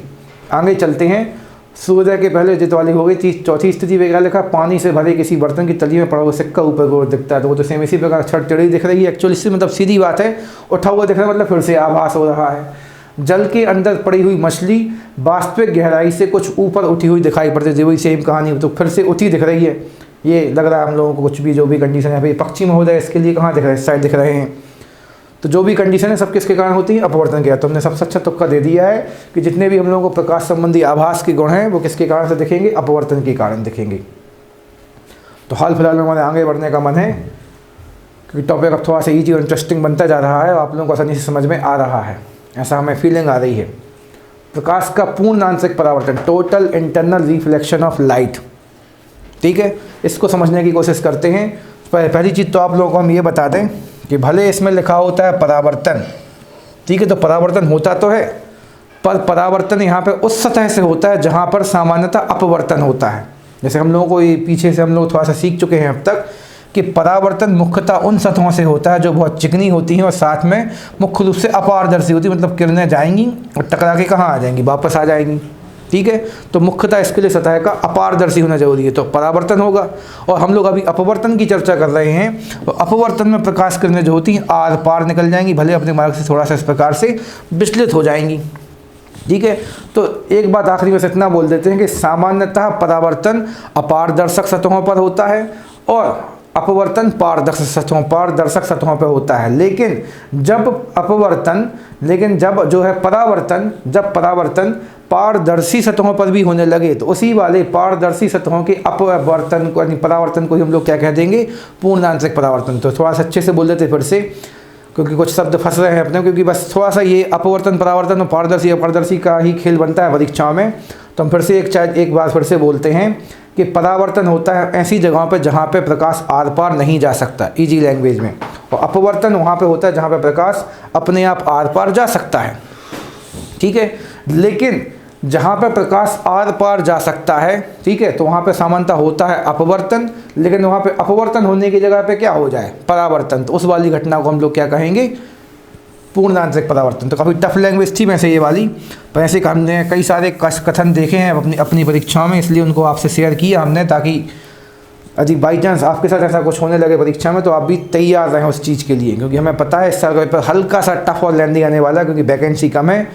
आगे चलते हैं। सूर्य के पहले जित वाली हो गई चौथी स्थिति में क्या लिखा? पानी से भरे किसी बर्तन की तली में पड़ा हुआ सिक्का ऊपर की ओर दिखता है। तो वो तो सेम इसी प्रकार छड़ चढ़ी दिख रही है। एक्चुअली इससे मतलब सीधी बात है, उठा हुआ दिख रहा है मतलब फिर से आभास हो रहा है। जल के अंदर पड़ी हुई मछली वास्तविक गहराई से कुछ ऊपर उठी हुई दिखाई पड़ती है। वही सेम कहानी, तो फिर से उठी दिख रही है। ये लग रहा है हम लोगों को कुछ भी जो भी कंडीशन है। भाई पक्षी महोदय इसके लिए कहाँ दिख रहे हैं? इस साइड दिख रहे हैं। तो जो भी कंडीशन है सब किसके कारण होती है? अपवर्तन के। तो हमने सबसे अच्छा तुक्का दे दिया है कि जितने भी हम लोगों को प्रकाश संबंधी आभास के गुण हैं वो किसके कारण से दिखेंगे? अपवर्तन के कारण दिखेंगे। तो हाल फिलहाल में हमारे आगे बढ़ने का मन है क्योंकि टॉपिक अब थोड़ा सा ईजी और इंटरेस्टिंग बनता जा रहा है और आप लोगों को आसानी से समझ में आ रहा है, ऐसा हमें फीलिंग आ रही है। प्रकाश का पूर्ण आंशिक परावर्तन, total internal reflection of light. ठीक है, इसको समझने की कोशिश करते हैं। पहली चीज़ तो आप लोगों को हम ये बता दें कि भले इसमें लिखा होता है परावर्तन, ठीक है, तो परावर्तन होता तो है, पर परावर्तन यहाँ पे उस सतह से होता है जहाँ पर सामान्यतः अपवर्तन होता है। जैसे हम लोगों को ये पीछे से हम लोग थोड़ा सा सीख चुके हैं अब तक कि परावर्तन मुख्यतः उन सतहों से होता है जो बहुत चिकनी होती हैं और साथ में मुख्य रूप से अपारदर्शी होती है। मतलब किरणें जाएंगी और टकरा के कहाँ आ जाएंगी? वापस आ जाएंगी। ठीक है, तो मुख्यतः इसके लिए सतह का अपारदर्शी होना जरूरी है, तो परावर्तन होगा। और हम लोग अभी अपवर्तन की चर्चा कर रहे हैं। तो अपवर्तन में प्रकाश किरणें जो होती हैं आर पार निकल जाएंगी, भले अपने मार्ग से थोड़ा सा इस प्रकार से विचलित हो जाएंगी। ठीक है, तो एक बात आखिरी में इतना बोल देते हैं कि सामान्यतः परावर्तन अपारदर्शक सतहों पर होता है और अपवर्तन पारदर्शक सतहों पर होता है। लेकिन जब परावर्तन पारदर्शी सतहों पर भी होने लगे तो उसी वाले पारदर्शी सतहों के अपवर्तन को यानी परावर्तन को ही हम लोग क्या कह देंगे? पूर्णांशिक परावर्तन। तो थोड़ा सा अच्छे से बोल देते फिर से, क्योंकि कुछ शब्द फंस रहे हैं अपने, क्योंकि बस थोड़ा सा ये अपवर्तन परावर्तन और पारदर्शी अपारदर्शी का ही खेल बनता है परीक्षाओं में। तो हम फिर से एक बार फिर से बोलते हैं कि परावर्तन होता है ऐसी जगहों पर जहाँ पे प्रकाश आर पार नहीं जा सकता, इजी लैंग्वेज में, और अपवर्तन वहाँ पे होता है जहाँ पे प्रकाश अपने आप आर पार जा सकता है। ठीक है, लेकिन जहाँ पे प्रकाश आर पार जा सकता है, ठीक है, तो वहाँ पे सामान्यतः होता है अपवर्तन। लेकिन वहाँ पे अपवर्तन होने की जगह पे क्या हो जाए? परावर्तन। तो उस वाली घटना को हम लोग क्या कहेंगे? पूर्णांशिक परावर्तन। तो काफ़ी टफ लैंग्वेज थी वैसे ये वाली, पर ऐसे हमने कई सारे कथन देखे हैं अपनी परीक्षाओं में, इसलिए उनको आपसे शेयर किया हमने, ताकि यदि बाई चांस आपके साथ ऐसा कुछ होने लगे परीक्षा में तो आप भी तैयार रहें उस चीज़ के लिए। क्योंकि हमें पता है इस साल का पेपर हल्का सा टफ और लेंदी आने वाला है, क्योंकि वैकेंसी कम है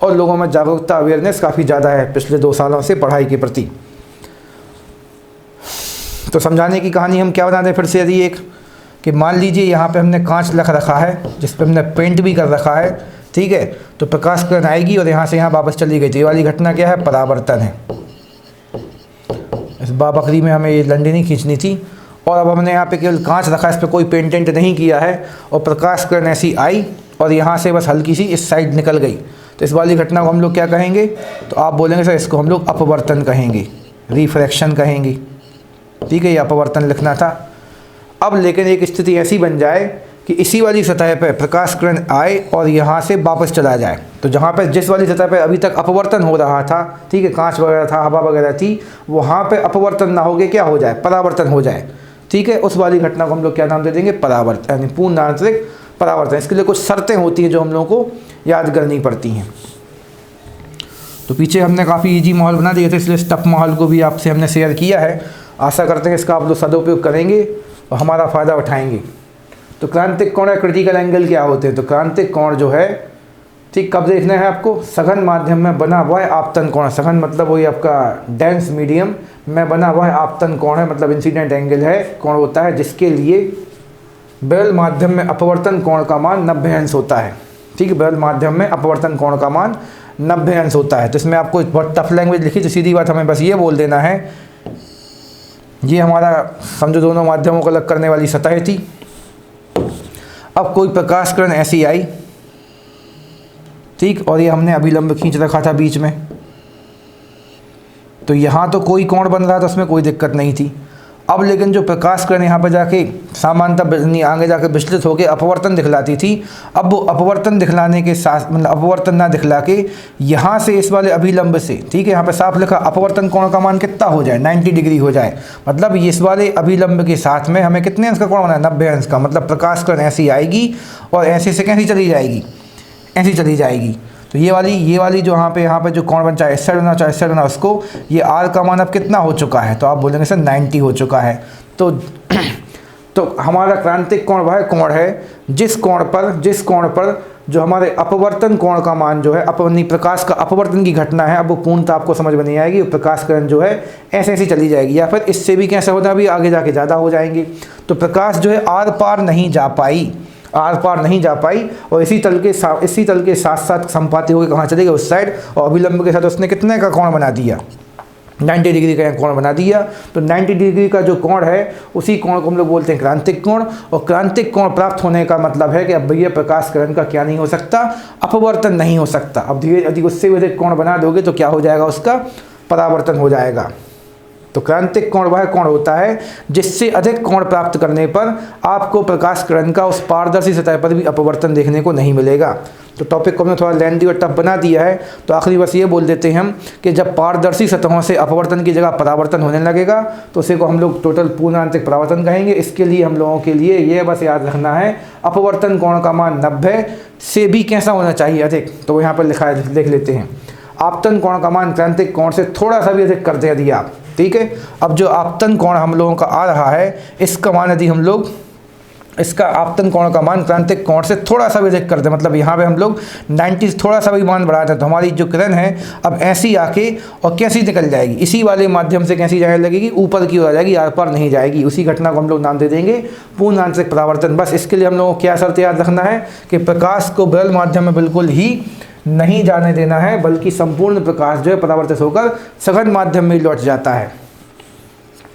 और लोगों में जागरूकता अवेयरनेस काफ़ी ज़्यादा है पिछले 2 सालों से पढ़ाई के प्रति। तो समझाने की कहानी हम क्या बना दें फिर से, यदि एक कि मान लीजिए यहाँ पे हमने कांच रख रखा है जिस पे हमने पेंट भी कर रखा है। ठीक है, तो प्रकाश किरण आएगी और यहाँ से यहाँ वापस चली गई। तो ये वाली घटना क्या है? परावर्तन है। इस बाबकरी में हमें ये लंडी नहीं खींचनी थी। और अब हमने यहाँ पे केवल कांच रखा है, इस पर कोई पेंटेंट नहीं किया है, और प्रकाश किरण ऐसी आई और यहाँ से बस हल्की सी इस साइड निकल गई। तो इस वाली घटना को हम लोग क्या कहेंगे? तो आप बोलेंगे सर इसको हम लोग अपवर्तन कहेंगे, रिफ्रैक्शन कहेंगे। ठीक है, ये अपवर्तन लिखना था। अब लेकिन एक स्थिति ऐसी बन जाए कि इसी वाली सतह पर प्रकाश किरण आए और यहाँ से वापस चला जाए। तो जहाँ पर जिस वाली सतह पर अभी तक अपवर्तन हो रहा था, ठीक है, कांच वगैरह था, हवा वगैरह थी, वहाँ पे अपवर्तन ना हो के क्या हो जाए? परावर्तन हो जाए। ठीक है, उस वाली घटना को हम लोग क्या नाम दे देंगे? परावर्तन, यानी पूर्णांशिक परावर्तन। इसके लिए कुछ शर्तें होती हैं जो हम लोगों को याद करनी पड़ती हैं। तो पीछे हमने काफ़ी ईजी माहौल बना दिया था, इसलिए इस टफ माहौल को भी आपसे हमने शेयर किया है। आशा करते हैं इसका आप लोग सदुपयोग करेंगे और हमारा फ़ायदा उठाएंगे। तो क्रांतिक कोण या क्रिटिकल एंगल क्या होते हैं? तो क्रांतिक कोण जो है, ठीक, कब देखना है आपको? सघन माध्यम में बना हुआ है आपतन कोण। सघन मतलब वही आपका डेंस मीडियम में बना हुआ है आपतन कोण है, मतलब इंसिडेंट एंगल है, कोण होता है जिसके लिए विरल माध्यम में अपवर्तन कोण का मान 90 अंश होता है। ठीक है, विरल माध्यम में अपवर्तन कोण का मान 90 अंश होता है। तो इसमें आपको बहुत टफ लैंग्वेज लिखी, तो सीधी बात हमें बस ये बोल देना है, ये हमारा समझो दोनों माध्यमों को अलग करने वाली सतह थी। अब कोई प्रकाश किरण ऐसी आई, ठीक, और ये हमने अभिलंब खींच रखा था बीच में। तो यहाँ तो कोई कोण बन रहा था, उसमें कोई दिक्कत नहीं थी। अब लेकिन जो प्रकाश किरण यहाँ पर जाके सामान्यतः आगे जाके विचलित होकर अपवर्तन दिखलाती थी, अब वो अपवर्तन दिखलाने के साथ मतलब अपवर्तन ना दिखला के यहाँ से इस वाले अभिलंब से, ठीक है, यहाँ पे साफ लिखा अपवर्तन कोण का मान कितना हो जाए, 90 डिग्री हो जाए। मतलब इस वाले अभिलंब के साथ में हमें कितने अंश का कोण बनाना है, 90 अंश का। मतलब प्रकाश किरण ऐसी आएगी और ऐसे से कैसी चली जाएगी, ऐसी चली जाएगी। तो ये वाली जो यहाँ पे जो कोण बन, चाहे इस साइड बना चाहे इस साइड बना, उसको ये आर का मान अब कितना हो चुका है, तो आप बोलेंगे सर 90 हो चुका है। तो हमारा क्रांतिक कोण वह कोण है जिस कोण पर जो हमारे अपवर्तन कोण का मान जो है, प्रकाश का अपवर्तन की घटना है, अब वो पूर्णतः आपको समझ में नहीं आएगी। प्रकाश किरण जो है ऐसे ऐसी चली जाएगी, या फिर इससे भी कैसे होता है, अभी आगे जाके ज़्यादा हो जाएंगे। तो प्रकाश जो है आर पार नहीं जा पाई और इसी तल के साथ साथ संपाती होकर कहाँ चले गए, उस साइड, और अभिलंब के साथ उसने कितने का कोण बना दिया, 90 डिग्री का कोण बना दिया। तो 90 डिग्री का जो कोण है उसी कोण को हम लोग बोलते हैं क्रांतिक कोण। और क्रांतिक कोण प्राप्त होने का मतलब है कि अब भैया प्रकाश किरण का क्या नहीं हो सकता, अपवर्तन नहीं हो सकता। अब धीरे अधिक उससे भी अधिक कोण बना दोगे तो क्या हो जाएगा, उसका परावर्तन हो जाएगा। तो क्रांतिक कोण वह कोण होता है जिससे अधिक कोण प्राप्त करने पर आपको प्रकाश किरण का उस पारदर्शी सतह पर भी अपवर्तन देखने को नहीं मिलेगा। तो टॉपिक को हमने थोड़ा लेंथी और टफ बना दिया है, तो आखिरी बस ये बोल देते हैं हम कि जब पारदर्शी सतहों से अपवर्तन की जगह परावर्तन होने लगेगा तो उसे को हम लोग टोटल पूर्णांतरिक परावर्तन कहेंगे। इसके लिए हम लोगों के लिए ये बस याद रखना है, अपवर्तन कोण का मान 90 से भी कैसा होना चाहिए, अधिक। तो यहाँ पर लिखा है, देख लेते हैं। आपतन कोण का मान क्रांतिक कोण से थोड़ा सा भी अधिक कर दे दिया आप, ठीक है। अब जो आपतन कोण हम लोगों का आ रहा है, इसका मान यदि हम लोग इसका आपतन कोण का मान क्रांतिक कोण से थोड़ा सा भी अधिक कर दे, मतलब यहाँ पे हम लोग 90 थोड़ा सा भी मान बढ़ा दें, तो हमारी जो किरण है अब ऐसी आके और कैसी निकल जाएगी, इसी वाले माध्यम से कैसी जाने लगेगी, ऊपर की ओर आ जाएगी, आर पार नहीं जाएगी। उसी घटना को हम लोग नाम दे देंगे पूर्ण आंतरिक परावर्तन। बस इसके लिए हम लोगों को क्या शर्त याद रखना है कि प्रकाश को विरल माध्यम में बिल्कुल ही नहीं जाने देना है, बल्कि संपूर्ण प्रकाश जो है परावर्तित होकर सघन माध्यम में लौट जाता है।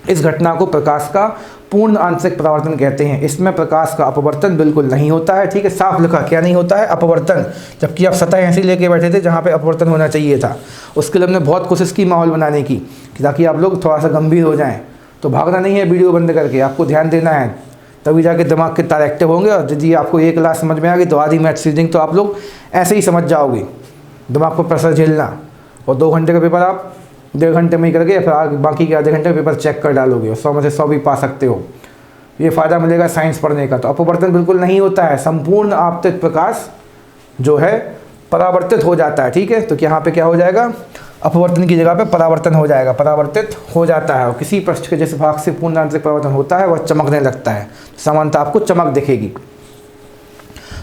इस घटना को प्रकाश का पूर्ण आंतरिक परावर्तन कहते हैं। इसमें प्रकाश का अपवर्तन बिल्कुल नहीं होता है, ठीक है। साफ लिखा क्या नहीं होता है, अपवर्तन। जबकि आप सतह ऐसी लेके बैठे थे जहाँ पे अपवर्तन होना चाहिए था। उसके लिए हमने बहुत कोशिश की माहौल बनाने की ताकि आप लोग थोड़ा सा गंभीर हो जाएं। तो भागना नहीं है वीडियो बंद करके, आपको ध्यान देना है, तभी जाके दिमाग के तार एक्टिव होंगे। और यदि आपको ये क्लास समझ में आ गई तो आधी मैथ्स रीजनिंग तो आप लोग ऐसे ही समझ जाओगे। दिमाग को प्रेशर झेलना, और 2 घंटे का पेपर आप 1.5 घंटे में ही करके फिर बाकी के आधे घंटे पेपर चेक कर डालोगे और 100 में से 100 भी पा सकते हो। ये फ़ायदा मिलेगा साइंस पढ़ने का। तो अपवर्तन बिल्कुल नहीं होता है, संपूर्ण आपतित प्रकाश जो है परावर्तित हो जाता है, ठीक है। तो यहाँ पे क्या हो जाएगा, अपवर्तन की जगह पे परावर्तन हो जाएगा, परावर्तित हो जाता है। और किसी पृष्ठ के जिस भाग से पूर्ण आंतरिक परावर्तन होता है वह चमकने लगता है, समानता आपको चमक दिखेगी।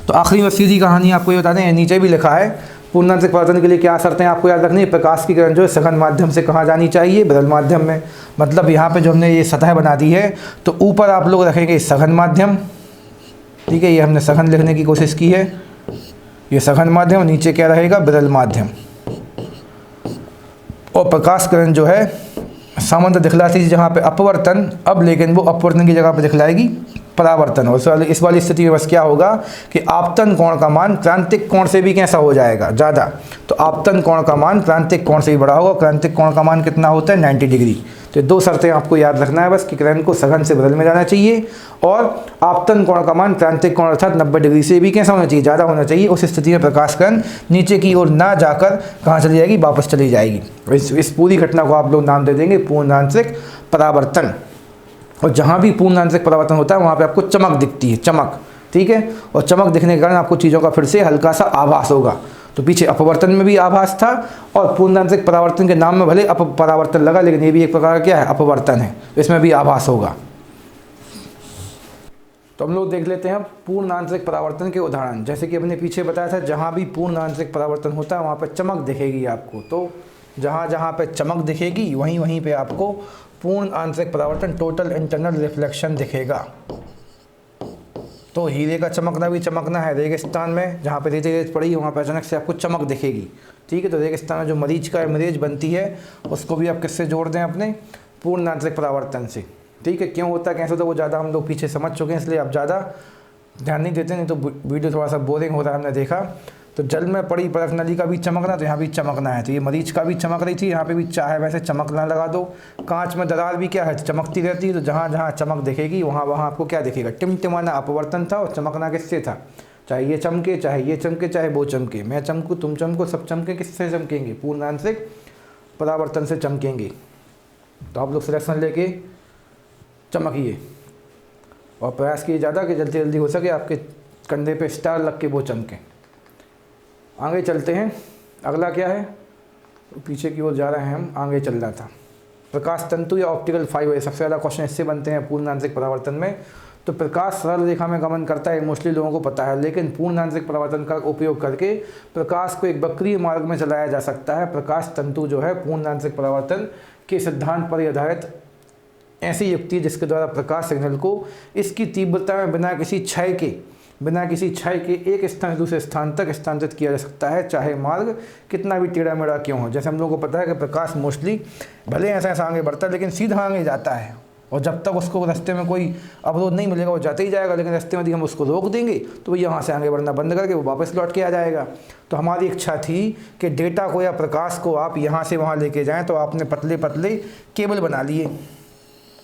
तो आखिरी में सीधी कहानी आपको ये बता दें, नीचे भी लिखा है पूर्णांतरिक परावर्तन के लिए क्या शर्तें आपको याद रखनी है। प्रकाश की किरण जो है सघन माध्यम से कहाँ जानी चाहिए, विरल माध्यम में। मतलब यहाँ पे जो हमने ये सतह बना दी है तो ऊपर आप लोग रखेंगे सघन माध्यम, ठीक है। ये हमने सघन लिखने की कोशिश की है, ये सघन माध्यम, नीचे क्या रहेगा, विरल माध्यम। और प्रकाश किरण जो है सामान्य दिखलाती थी जहाँ पे अपवर्तन, अब लेकिन वो अपवर्तन की जगह पे दिखलाएगी परावर्तन। और इस वाली स्थिति में बस क्या होगा कि आपतन कोण का मान क्रांतिक कोण से भी कैसा हो जाएगा, ज़्यादा। तो आपतन कोण का मान क्रांतिक कोण से भी बड़ा होगा। क्रांतिक कोण का मान कितना होता है, 90 डिग्री। तो 2 शर्तें आपको याद रखना है बस कि किरण को सघन से विरल में जाना चाहिए और आपतन कोण का मान क्रांतिक कोण अर्थात 90 डिग्री से भी कैसा होना चाहिए, ज़्यादा होना चाहिए। उस स्थिति में प्रकाश किरण नीचे की ओर ना जाकर कहाँ चली जाएगी, वापस चली जाएगी। इस पूरी घटना को आप लोग नाम दे देंगे पूर्ण आंतरिक परावर्तन। और जहाँ भी पूर्ण आंतरिक परावर्तन होता है वहाँ पे आपको चमक दिखती है, चमक, ठीक है। और चमक दिखने के कारण आपको चीज़ों का फिर से हल्का सा आभास होगा। तो पीछे अपवर्तन में भी आभास था और पूर्ण आंतरिक परावर्तन के नाम में भले परावर्तन लगा, लेकिन ये भी एक प्रकार का क्या है, अपवर्तन है, इसमें भी आभास होगा। तो हम लोग देख लेते हैं पूर्ण आंतरिक परावर्तन के उदाहरण। जैसे कि हमने पीछे बताया था, जहाँ भी पूर्ण आंतरिक परावर्तन होता है वहाँ पर चमक दिखेगी आपको। तो जहाँ जहाँ पे चमक दिखेगी वहीं वहीं पे आपको पूर्ण आंतरिक परावर्तन, टोटल इंटरनल रिफ्लेक्शन दिखेगा। तो हीरे का चमकना भी चमकना है रेगिस्तान में, जहाँ पे रेत पड़ी है वहाँ पर अचानक से आपको चमक दिखेगी, ठीक है। तो रेगिस्तान में जो मरीच का इमेज बनती है उसको भी आप किससे जोड़ दें, अपने पूर्ण आंतरिक परावर्तन से, ठीक है। क्यों होता है, कैसे होता है, वो ज़्यादा हम लोग पीछे समझ चुके हैं, इसलिए आप ज़्यादा ध्यान नहीं देते, नहीं तो वीडियो थोड़ा सा बोरिंग हो रहा है, हमने देखा। तो जल में पड़ी बर्फ नली का भी चमकना, तो यहाँ भी चमकना है। तो ये मरीच का भी चमक रही थी, यहाँ पे भी चाहे वैसे चमकना लगा दो। कांच में दरार भी क्या है, चमकती रहती है। तो जहाँ जहाँ चमक दिखेगी वहाँ वहाँ आपको क्या दिखेगा, टिमटिमाना अपवर्तन था। और चमकना किससे था, चाहे ये चमके, चाहे ये चमके, चाहे वो चमके, मैं चमकूँ तुम चमको, सब चमके। किससे चमकेंगे, पूर्ण आंशिक परावर्तन से चमकेंगे। तो आप लोग सिलेक्शन लेके चमकिए और प्रयास कीजिए ज़्यादा कि जल्दी जल्दी हो सके आपके कंधे पे स्टार लग के वो चमके। आगे चलते हैं, अगला क्या है, तो पीछे की ओर जा रहे हैं हम, आगे चल रहा था। प्रकाश तंतु या ऑप्टिकल फाइबर, सबसे ज़्यादा क्वेश्चन इससे बनते हैं पूर्ण आंशिक परावर्तन में। तो प्रकाश सरल रेखा में गमन करता है, मोस्टली लोगों को पता है, लेकिन पूर्ण आंशिक परावर्तन का उपयोग करके प्रकाश को एक वक्रीय मार्ग में चलाया जा सकता है। प्रकाश तंतु जो है पूर्ण आंशिक परावर्तन के सिद्धांत पर आधारित ऐसी युक्ति है जिसके द्वारा प्रकाश सिग्नल को इसकी तीव्रता में बिना किसी क्षय के एक स्थान से दूसरे स्थान तक स्थानांतरित किया जा सकता है, चाहे मार्ग कितना भी टेढ़ा मेढ़ा क्यों हो। जैसे हम लोगों को पता है कि प्रकाश मोस्टली भले ऐसा ऐसा आगे बढ़ता है लेकिन सीधा आगे जाता है, और जब तक उसको रास्ते में कोई अवरोध नहीं मिलेगा वो जाते ही जाएगा। लेकिन रास्ते में यदि हम उसको रोक देंगे तो वो यहाँ से आगे बढ़ना बंद करके वो वापस लौट के आ जाएगा। तो हमारी इच्छा थी कि डेटा को या प्रकाश को आप यहाँ से वहाँ लेके जाएँ, तो आपने पतले पतले केबल बना लिए,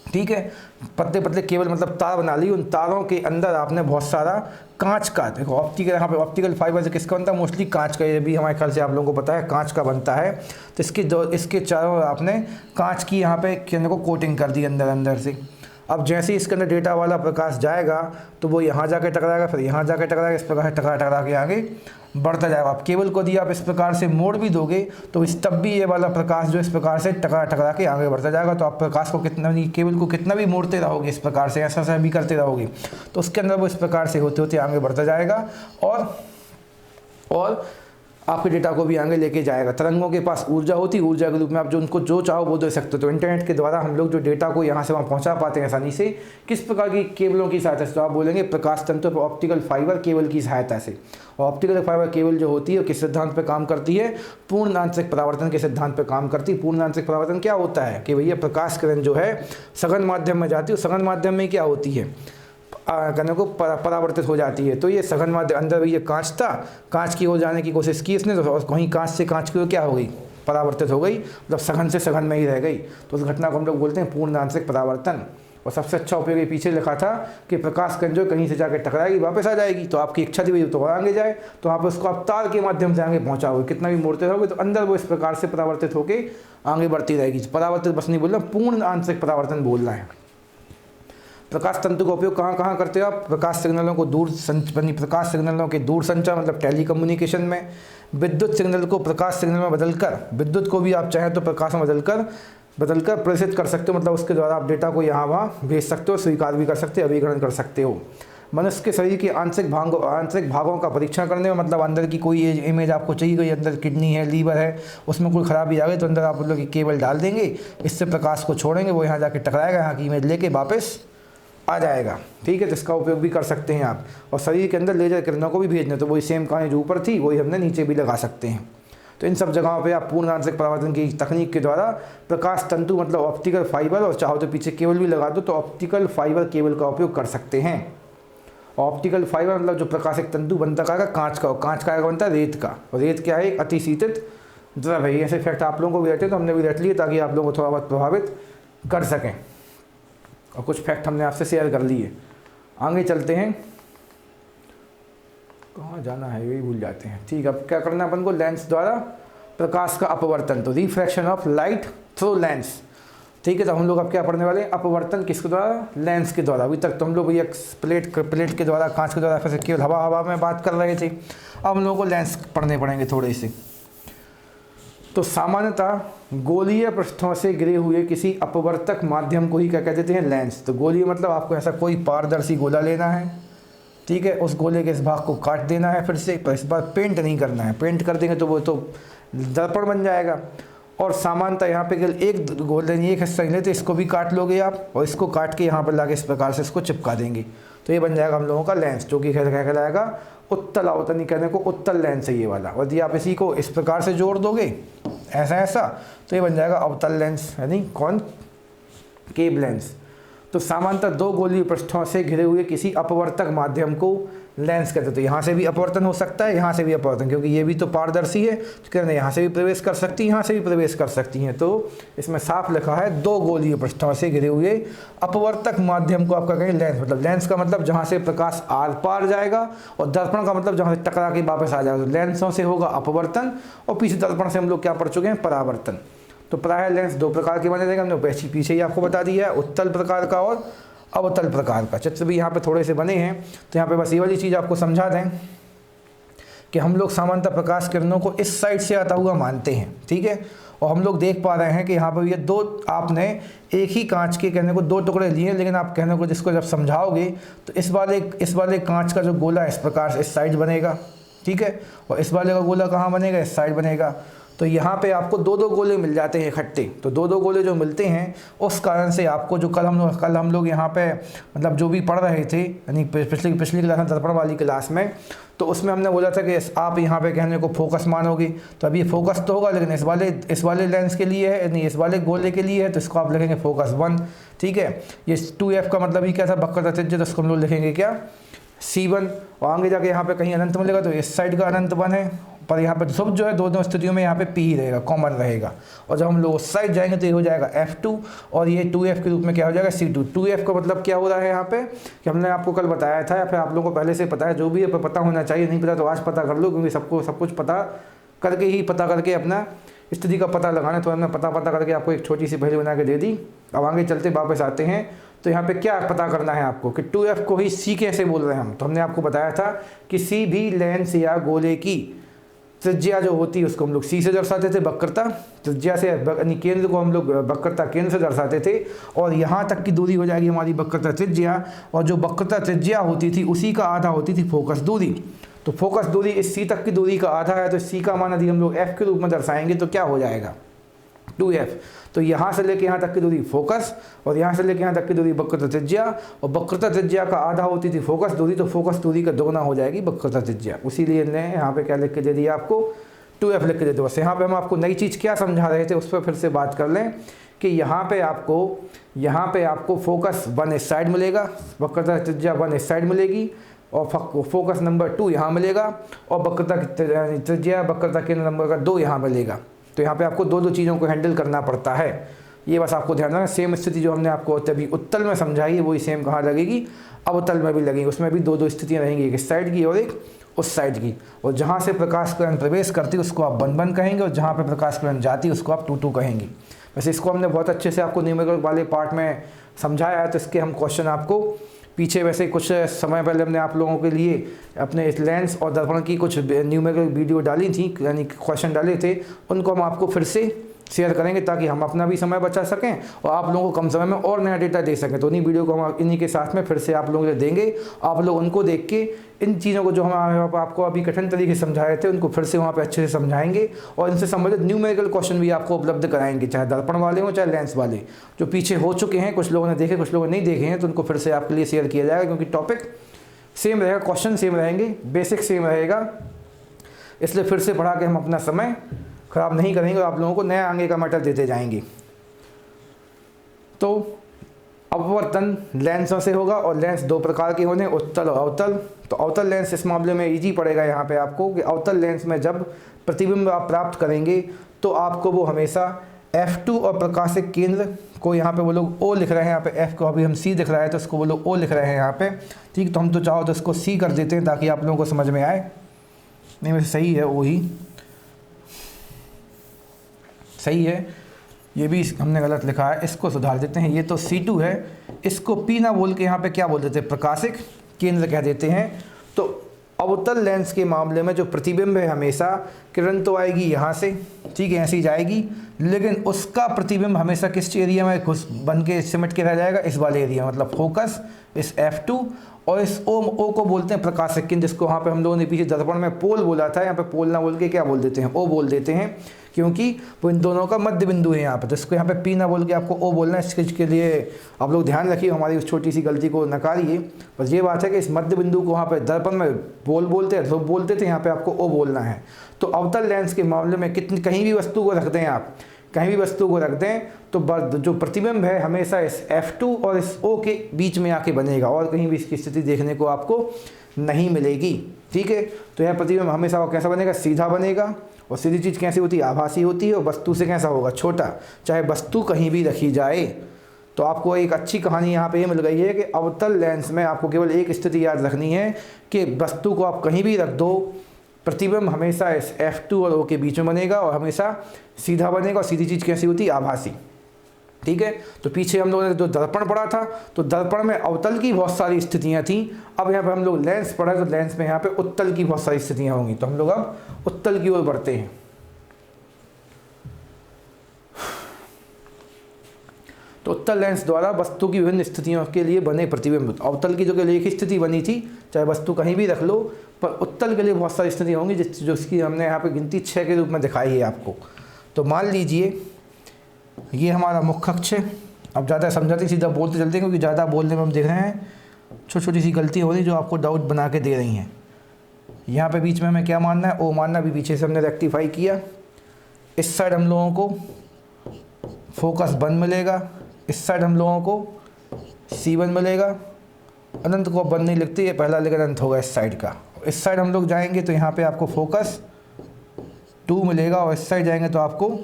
ठीक है, पतले पतले केबल मतलब तार बना ली। उन तारों के अंदर आपने बहुत सारा कांच का, देखो ऑप्टिकल, यहाँ पे ऑप्टिकल फाइबर से किसका बनता है, मोस्टली कांच का। ये भी हमारे ख्याल से आप लोगों को पता है कांच का बनता है। तो इसके चारों आपने कांच की यहाँ पे केंद्र को कोटिंग कर दी अंदर से। अब जैसे ही इसके अंदर डेटा वाला प्रकाश जाएगा तो वो यहाँ जाके टकराएगा, फिर यहाँ जाके टकराएगा, इस प्रकार से टकरा के आगे बढ़ता जाएगा। आप केबल को दिया आप इस प्रकार से मोड़ भी दोगे तो इस तब भी ये वाला प्रकाश जो इस प्रकार से टकरा के आगे बढ़ता जाएगा। तो आप प्रकाश को कितना भी, केबल को कितना भी मोड़ते रहोगे इस प्रकार से, ऐसा भी करते रहोगे, तो उसके अंदर वो इस प्रकार से होते होते आगे बढ़ता जाएगा और आपके डेटा को भी आगे लेके जाएगा। तरंगों के पास ऊर्जा होती है, ऊर्जा के रूप में आप जो उनको जो चाहो वो दे सकते हो। तो इंटरनेट के द्वारा हम लोग जो डेटा को यहाँ से वहाँ पहुँचा पाते हैं आसानी से, किस प्रकार की केबलों की सहायता से, तो आप बोलेंगे प्रकाश तंतु पर ऑप्टिकल फाइबर केबल की सहायता से। और ऑप्टिकल फाइबर केबल जो होती है किस सिद्धांत पर काम करती है, पूर्ण आंशिक परावर्तन के सिद्धांत पर काम करती है। पूर्ण आंशिक परावर्तन क्या होता है कि भैया प्रकाश किरण जो है सघन माध्यम में जाती है, सघन माध्यम में क्या होती है, कणों को परावर्तित हो जाती है। तो ये सघन माध्यम, अंदर ये कांच था, कांच की ओर जाने की कोशिश की इसने, तो कहीं कांच से कांच की ओर क्या हो गई, परावर्तित हो गई, मतलब सघन से सघन में ही रह गई। तो उस घटना को हम लोग बोलते हैं पूर्ण आंशिक परावर्तन। और सबसे अच्छा उपयोग ये पीछे लिखा था कि प्रकाश कण जो कहीं से जाकर टकराएगी वापस आ जाएगी। तो आपकी इच्छा थी भाई तो आगे जाए, तो आप उसको आप तार के माध्यम से आगे पहुँचाओगे, कितना भी मोड़ते रहोगे तो अंदर वो इस प्रकार से परावर्तित होकर आगे बढ़ती रहेगी। परावर्तित बस नहीं बोलना, पूर्ण आंशिक परावर्तन बोलना है। प्रकाश तंतु का उपयोग कहाँ कहाँ करते हो आप, प्रकाश सिग्नलों को प्रकाश सिग्नलों के दूर संचार मतलब टेलीकम्युनिकेशन में, विद्युत सिग्नल को प्रकाश सिग्नल में बदलकर, विद्युत को भी आप चाहें तो प्रकाश में बदलकर प्रेषित कर सकते हो, मतलब उसके द्वारा आप डेटा को यहाँ वहाँ भेज सकते हो, स्वीकार भी कर सकते हो, अभिग्रहण कर सकते हो। मनुष्य के शरीर के आंतरिक भागों का परीक्षण करने में, मतलब अंदर की कोई इमेज आपको चाहिए, कोई अंदर किडनी है, लीवर है, उसमें कोई खराबी आ गई तो अंदर आप लोग केबल डाल देंगे, इससे प्रकाश को छोड़ेंगे, वो यहाँ जाके टकराएगा, यहाँ की इमेज लेके वापस आ जाएगा, ठीक है। तो इसका उपयोग भी कर सकते हैं आप। और शरीर के अंदर लेजर किरणों को भी भेजने, तो वही सेम कहानी जो ऊपर थी वही हमने नीचे भी लगा सकते हैं। तो इन सब जगहों पे आप पूर्ण आंशिक परावर्तन की तकनीक के द्वारा प्रकाश तंतु मतलब ऑप्टिकल फाइबर, और चाहो तो पीछे केबल भी लगा दो तो ऑप्टिकल फाइबर केबल का उपयोग कर सकते हैं। ऑप्टिकल फाइबर मतलब जो प्रकाशिक तंतु बनता का कांच का, कांच का बनता है रेत का, और रेत क्या है, एक अतिशीतित द्रव है। ऐसे फैक्ट आप लोगों को भी रहते हैं तो हमने भी रट लिए ताकि आप लोगों को थोड़ा बहुत प्रभावित कर सकें, और कुछ फैक्ट हमने आपसे शेयर कर लिए। आगे चलते हैं, कहाँ जाना है यही भूल जाते हैं, ठीक। अब क्या करना है अपन को, लेंस द्वारा प्रकाश का अपवर्तन, तो refraction of light through lens, ठीक है। तो हम लोग अब क्या पढ़ने वाले हैं, अपवर्तन किसके द्वारा, लेंस के द्वारा। अभी तक तो हम लोग भैया प्लेट के द्वारा, कांच के द्वारा, फिर केवल हवा में बात कर रहे थे। अब हम लोगों को लेंस पढ़ने पड़ेंगे थोड़े से। तो सामान्यतः गोलीय पृष्ठों से घिरे हुए किसी अपवर्तक माध्यम को ही क्या कहते हैं, लेंस। तो गोलीय मतलब आपको ऐसा कोई पारदर्शी गोला लेना है, ठीक है, उस गोले के इस भाग को काट देना है फिर से, पर इस बार पेंट नहीं करना है, पेंट कर देंगे तो वो तो दर्पण बन जाएगा। और सामान्यतः यहाँ पे केवल एक गोले, एक हिस्सा लेते, इसको भी काट लोगे आप, और इसको काट के यहाँ पर लाके इस प्रकार से इसको चिपका देंगे, तो ये बन जाएगा हम लोगों का लेंस, जो कि कहलाएगा उत्तल आवतनी, कहने को उत्तल लेंस है ये वाला। और यदि आप इसी को इस प्रकार से जोड़ दोगे ऐसा तो ये बन जाएगा अवतल लेंस, यानी कौन, केब लेंस। तो सामान्यतः दो गोलीय पृष्ठों से घिरे हुए किसी अपवर्तक माध्यम को लेंस कहते हैं। तो यहाँ से भी अपवर्तन हो सकता है, यहाँ से भी अपवर्तन, क्योंकि ये भी तो पारदर्शी है, तो कहते हैं यहाँ से भी प्रवेश कर सकती है, यहाँ से भी प्रवेश कर सकती हैं। तो इसमें साफ लिखा है दो गोलीय पृष्ठों से घिरे हुए अपवर्तक माध्यम को आपका कहें लेंस। मतलब लेंस का मतलब जहाँ से प्रकाश आर पार जाएगा, और दर्पण का मतलब जहाँ से टकरा के वापस आ जाएगा। तो लेंसों से होगा अपवर्तन, और पीछे दर्पण से हम लोग क्या पढ़ चुके हैं, परावर्तन। तो प्रायः लेंस दो प्रकार के बने रहेंगे, हमने पीछे ही आपको बता दिया है, उत्तल प्रकार का और अवतल प्रकार का। चित्र भी यहाँ पे थोड़े से बने हैं, तो यहाँ पे बस ये वाली चीज़ आपको समझा दें कि हम लोग सामान्यतः प्रकाश किरणों को इस साइड से आता हुआ मानते हैं, ठीक है। और हम लोग देख पा रहे हैं कि यहाँ पर ये दो, आपने एक ही कांच के कहने को दो टुकड़े लिए, लेकिन आप कहने को जिसको जब समझाओगे तो इस वाले कांच का जो गोला है इस प्रकार से इस साइड बनेगा, ठीक है, और इस वाले का गोला कहाँ बनेगा, इस साइड बनेगा। तो यहाँ पे आपको दो दो गोले मिल जाते हैं इकट्ठे। तो दो दो गोले जो मिलते हैं, उस कारण से आपको जो कल हम लोग यहाँ पे मतलब जो भी पढ़ रहे थे, यानी पिछली क्लास में, दर्पण वाली क्लास में, तो उसमें हमने बोला था कि आप यहाँ पे कहने को फोकस मानोगे। तो अब ये फोकस तो होगा, लेकिन इस वाले लेंस के लिए है, यानी इस वाले गोले के लिए है, तो इसको आप लिखेंगे फोकस 1, ठीक है। ये 2f का मतलब ही क्या था, वक्रता त्रिज्या, तो इसको हम लोग लिखेंगे क्या, C1। और आगे जाके यहाँ पे कहीं अनंत मिलेगा, तो इस साइड का अनंत 1 है, पर यहाँ पे सब जो है दोनों स्थितियों में यहाँ पे P ही रहेगा, कॉमन रहेगा। और जब हम लोग उस साइड जाएंगे तो ये हो जाएगा F2, और ये 2f के रूप में क्या हो जाएगा, C2। 2f का मतलब क्या हो रहा है यहाँ पे, कि हमने आपको कल बताया था, या फिर आप लोगों को पहले से पता है, जो भी है पता होना चाहिए, नहीं पता तो आज पता कर लो, क्योंकि सब कुछ पता करके अपना स्थिति का पता लगाना। तो हमने पता करके आपको एक छोटी सी पहेली बना के दे दी। अब आगे चलते वापस आते हैं, तो यहाँ पे क्या पता करना है आपको कि 2f को ही C कैसे बोल रहे हैं हम। तो हमने आपको बताया था कि किसी भी लेंस या गोले की त्रिज्या जो होती है उसको हम लोग C से दर्शाते थे, वक्रता त्रिज्या से, यानी केंद्र को हम लोग वक्रता केंद्र से दर्शाते थे, और यहाँ तक की दूरी हो जाएगी हमारी वक्रता त्रिज्या, और जो वक्रता त्रिज्या होती थी उसी का आधा होती थी फोकस दूरी। तो फोकस दूरी इस C तक की दूरी का आधा है, तो C का मान यदि हम लोग f के रूप में दर्शाएंगे तो क्या हो जाएगा, 2f। तो यहाँ से लेके यहाँ तक की दूरी फोकस, और यहाँ से लेके यहाँ तक की दूरी वक्रता त्रिज्या, और वक्रता त्रिज्या का आधा होती थी फोकस दूरी, तो फोकस दूरी का दोगुना हो जाएगी वक्रता त्रिज्या। उसीलिए ने यहाँ पे क्या लिख के दे दिया आपको, 2f लिख के दे दो। बस यहाँ पे हम आपको नई चीज़ क्या समझा रहे थे उस पर फिर से बात कर लें कि यहाँ पे आपको फोकस 1 इस साइड मिलेगा, वक्रता त्रिज्या 1 इस साइड मिलेगी, और फोकस नंबर 2 यहाँ मिलेगा, और वक्रता त्रिज्या वक्रता केंद्र नंबर 2 यहाँ मिलेगा। तो यहाँ पे आपको दो चीज़ों को हैंडल करना पड़ता है, ये बस आपको ध्यान रखना। सेम स्थिति जो हमने आपको अभी उत्तल में समझाई है वही सेम कहाँ लगेगी, अवतल में भी लगेगी। उसमें भी दो स्थितियाँ रहेंगी, एक इस साइड की और एक उस साइड की। और जहाँ से प्रकाश किरण प्रवेश करती है उसको आप 1 कहेंगे, और जहाँ पे प्रकाश किरण जाती है उसको आप 2 कहेंगे। वैसे इसको हमने बहुत अच्छे से आपको न्यूमेरिकल वाले पार्ट में समझाया है, तो इसके हम क्वेश्चन आपको पीछे वैसे कुछ समय पहले हमने आप लोगों के लिए अपने लेंस और दर्पण की कुछ न्यूमेरिकल वीडियो डाली थी, यानी क्वेश्चन डाले थे, उनको हम आपको फिर से शेयर करेंगे ताकि हम अपना भी समय बचा सकें और आप लोगों को कम समय में और नया डेटा दे सकें। तो उन्हीं वीडियो को हम इन्हीं के साथ में फिर से आप लोगों को देंगे। आप लोग उनको देख के इन चीज़ों को जो हम आपको अभी कठिन तरीके से समझाए थे उनको फिर से वहाँ पे अच्छे से समझाएंगे, और इनसे संबंधित न्यूमेरिकल क्वेश्चन भी आपको उपलब्ध कराएंगे, चाहे दर्पण वाले हों चाहे लेंस वाले। जो पीछे हो चुके हैं, कुछ लोगों ने देखे कुछ लोगों ने नहीं देखे हैं, तो उनको फिर से आपके लिए शेयर किया जाएगा, क्योंकि टॉपिक सेम रहेगा, क्वेश्चन सेम रहेंगे, बेसिक सेम रहेगा। इसलिए फिर से पढ़ा के हम अपना समय ख़राब नहीं करेंगे और आप लोगों को नया आगे का मैटर देते जाएंगे। तो अपवर्तन लेंसों से होगा, और लेंस दो प्रकार के होने, उत्तल और अवतल। तो अवतल लेंस इस मामले में इजी पड़ेगा यहाँ पे आपको कि अवतल लेंस में जब प्रतिबिंब आप प्राप्त करेंगे तो आपको वो हमेशा F2 और प्रकाशिक केंद्र को यहाँ पे वो लोग O लिख रहे हैं, यहाँ पे F को अभी हम C दिख रहा है तो इसको वो लोग O लिख रहे हैं यहाँ पे, ठीक। तो हम तो चाहो तो इसको C कर देते हैं ताकि आप लोगों को समझ में आए। नहीं वैसे सही है, वो ही सही है, ये भी हमने गलत लिखा है, इसको सुधार देते हैं। ये तो C2 है, इसको P ना बोल के यहाँ पे क्या बोल देते हैं, प्रकाशिक केंद्र कह देते हैं। तो अवतल लेंस के मामले में जो प्रतिबिंब है हमेशा किरण तो आएगी यहाँ से, ठीक है, ऐसी जाएगी, लेकिन उसका प्रतिबिंब हमेशा किस एरिया में घुस बन के सिमट के रह जाएगा, इस वाले एरिया, मतलब फोकस इस F2, और इस O को बोलते हैं प्रकाशिक केंद्र, जिसको यहाँ पे हम लोगों ने पीछे दर्पण में पोल बोला था, यहाँ पे पोल ना बोल के क्या बोल देते हैं, O बोल देते हैं, क्योंकि वो इन दोनों का मध्य बिंदु है यहाँ पे। तो इसको यहाँ पे P ना बोल के आपको O बोलना है। इस चीज़ के लिए आप लोग ध्यान रखिए, हमारी उस छोटी सी गलती को नकारिए। बस ये बात है कि इस मध्य बिंदु को वहाँ पे दर्पण में पोल बोलते हैं, ध्रुव बोलते थे, यहाँ पे आपको O बोलना है। तो अवतल लेंस के मामले में कहीं भी वस्तु को रख दें आप, कहीं भी वस्तु को रख दें तो जो प्रतिबिंब है हमेशा इस F2 और इस O के बीच में आके बनेगा और कहीं भी इसकी स्थिति देखने को आपको नहीं मिलेगी। ठीक है, तो यह प्रतिबिंब हमेशा वो कैसा बनेगा, सीधा बनेगा। और सीधी चीज़ कैसी होती है, आभासी होती है। और वस्तु से कैसा होगा, छोटा, चाहे वस्तु कहीं भी रखी जाए। तो आपको एक अच्छी कहानी यहाँ पे ये मिल गई है कि अवतल लेंस में आपको केवल एक स्थिति याद रखनी है कि वस्तु को आप कहीं भी रख दो, प्रतिबिंब हमेशा इस F2 और O के बीच में बनेगा और हमेशा सीधा बनेगा। और सीधी चीज़ कैसी होती है, आभासी। ठीक है, तो पीछे हम लोगों ने जो दर्पण पढ़ा था, तो दर्पण में अवतल की बहुत सारी स्थितियाँ थीं। अब यहाँ पे हम लोग लेंस पढ़ा, तो लेंस में यहाँ पे उत्तल की बहुत सारी स्थितियाँ होंगी। तो हम लोग अब उत्तल की ओर बढ़ते हैं। तो उत्तल लेंस द्वारा वस्तु की विभिन्न स्थितियों के लिए बने प्रतिबिंब। अवतल की जो केवल एक ही स्थिति बनी थी, चाहे वस्तु कहीं भी रख लो, पर उत्तल के लिए बहुत सारी स्थितियाँ होंगी जिसकी हमने यहाँ पे गिनती 6 के रूप में दिखाई है आपको। तो मान लीजिए ये हमारा मुख्य अक्ष है। अब ज़्यादा समझाते सीधा बोलते चलते हैं, क्योंकि ज़्यादा बोलने में हम देख रहे हैं छोटी छोटी सी गलतियाँ हो रही जो आपको डाउट बना के दे रही हैं। यहाँ पे बीच में हमें क्या मानना है, ओ मानना, भी पीछे से हमने रेक्टिफाई किया। इस साइड हम लोगों को फोकस 1 मिलेगा, इस साइड हम लोगों को C1 मिलेगा। अनंत को अब 1 नहीं लिखते, ये पहला लेकर अनंत होगा इस साइड का। इस साइड हम लोग जाएंगे तो यहाँ पे आपको फोकस 2 मिलेगा, और इस साइड जाएंगे तो आपको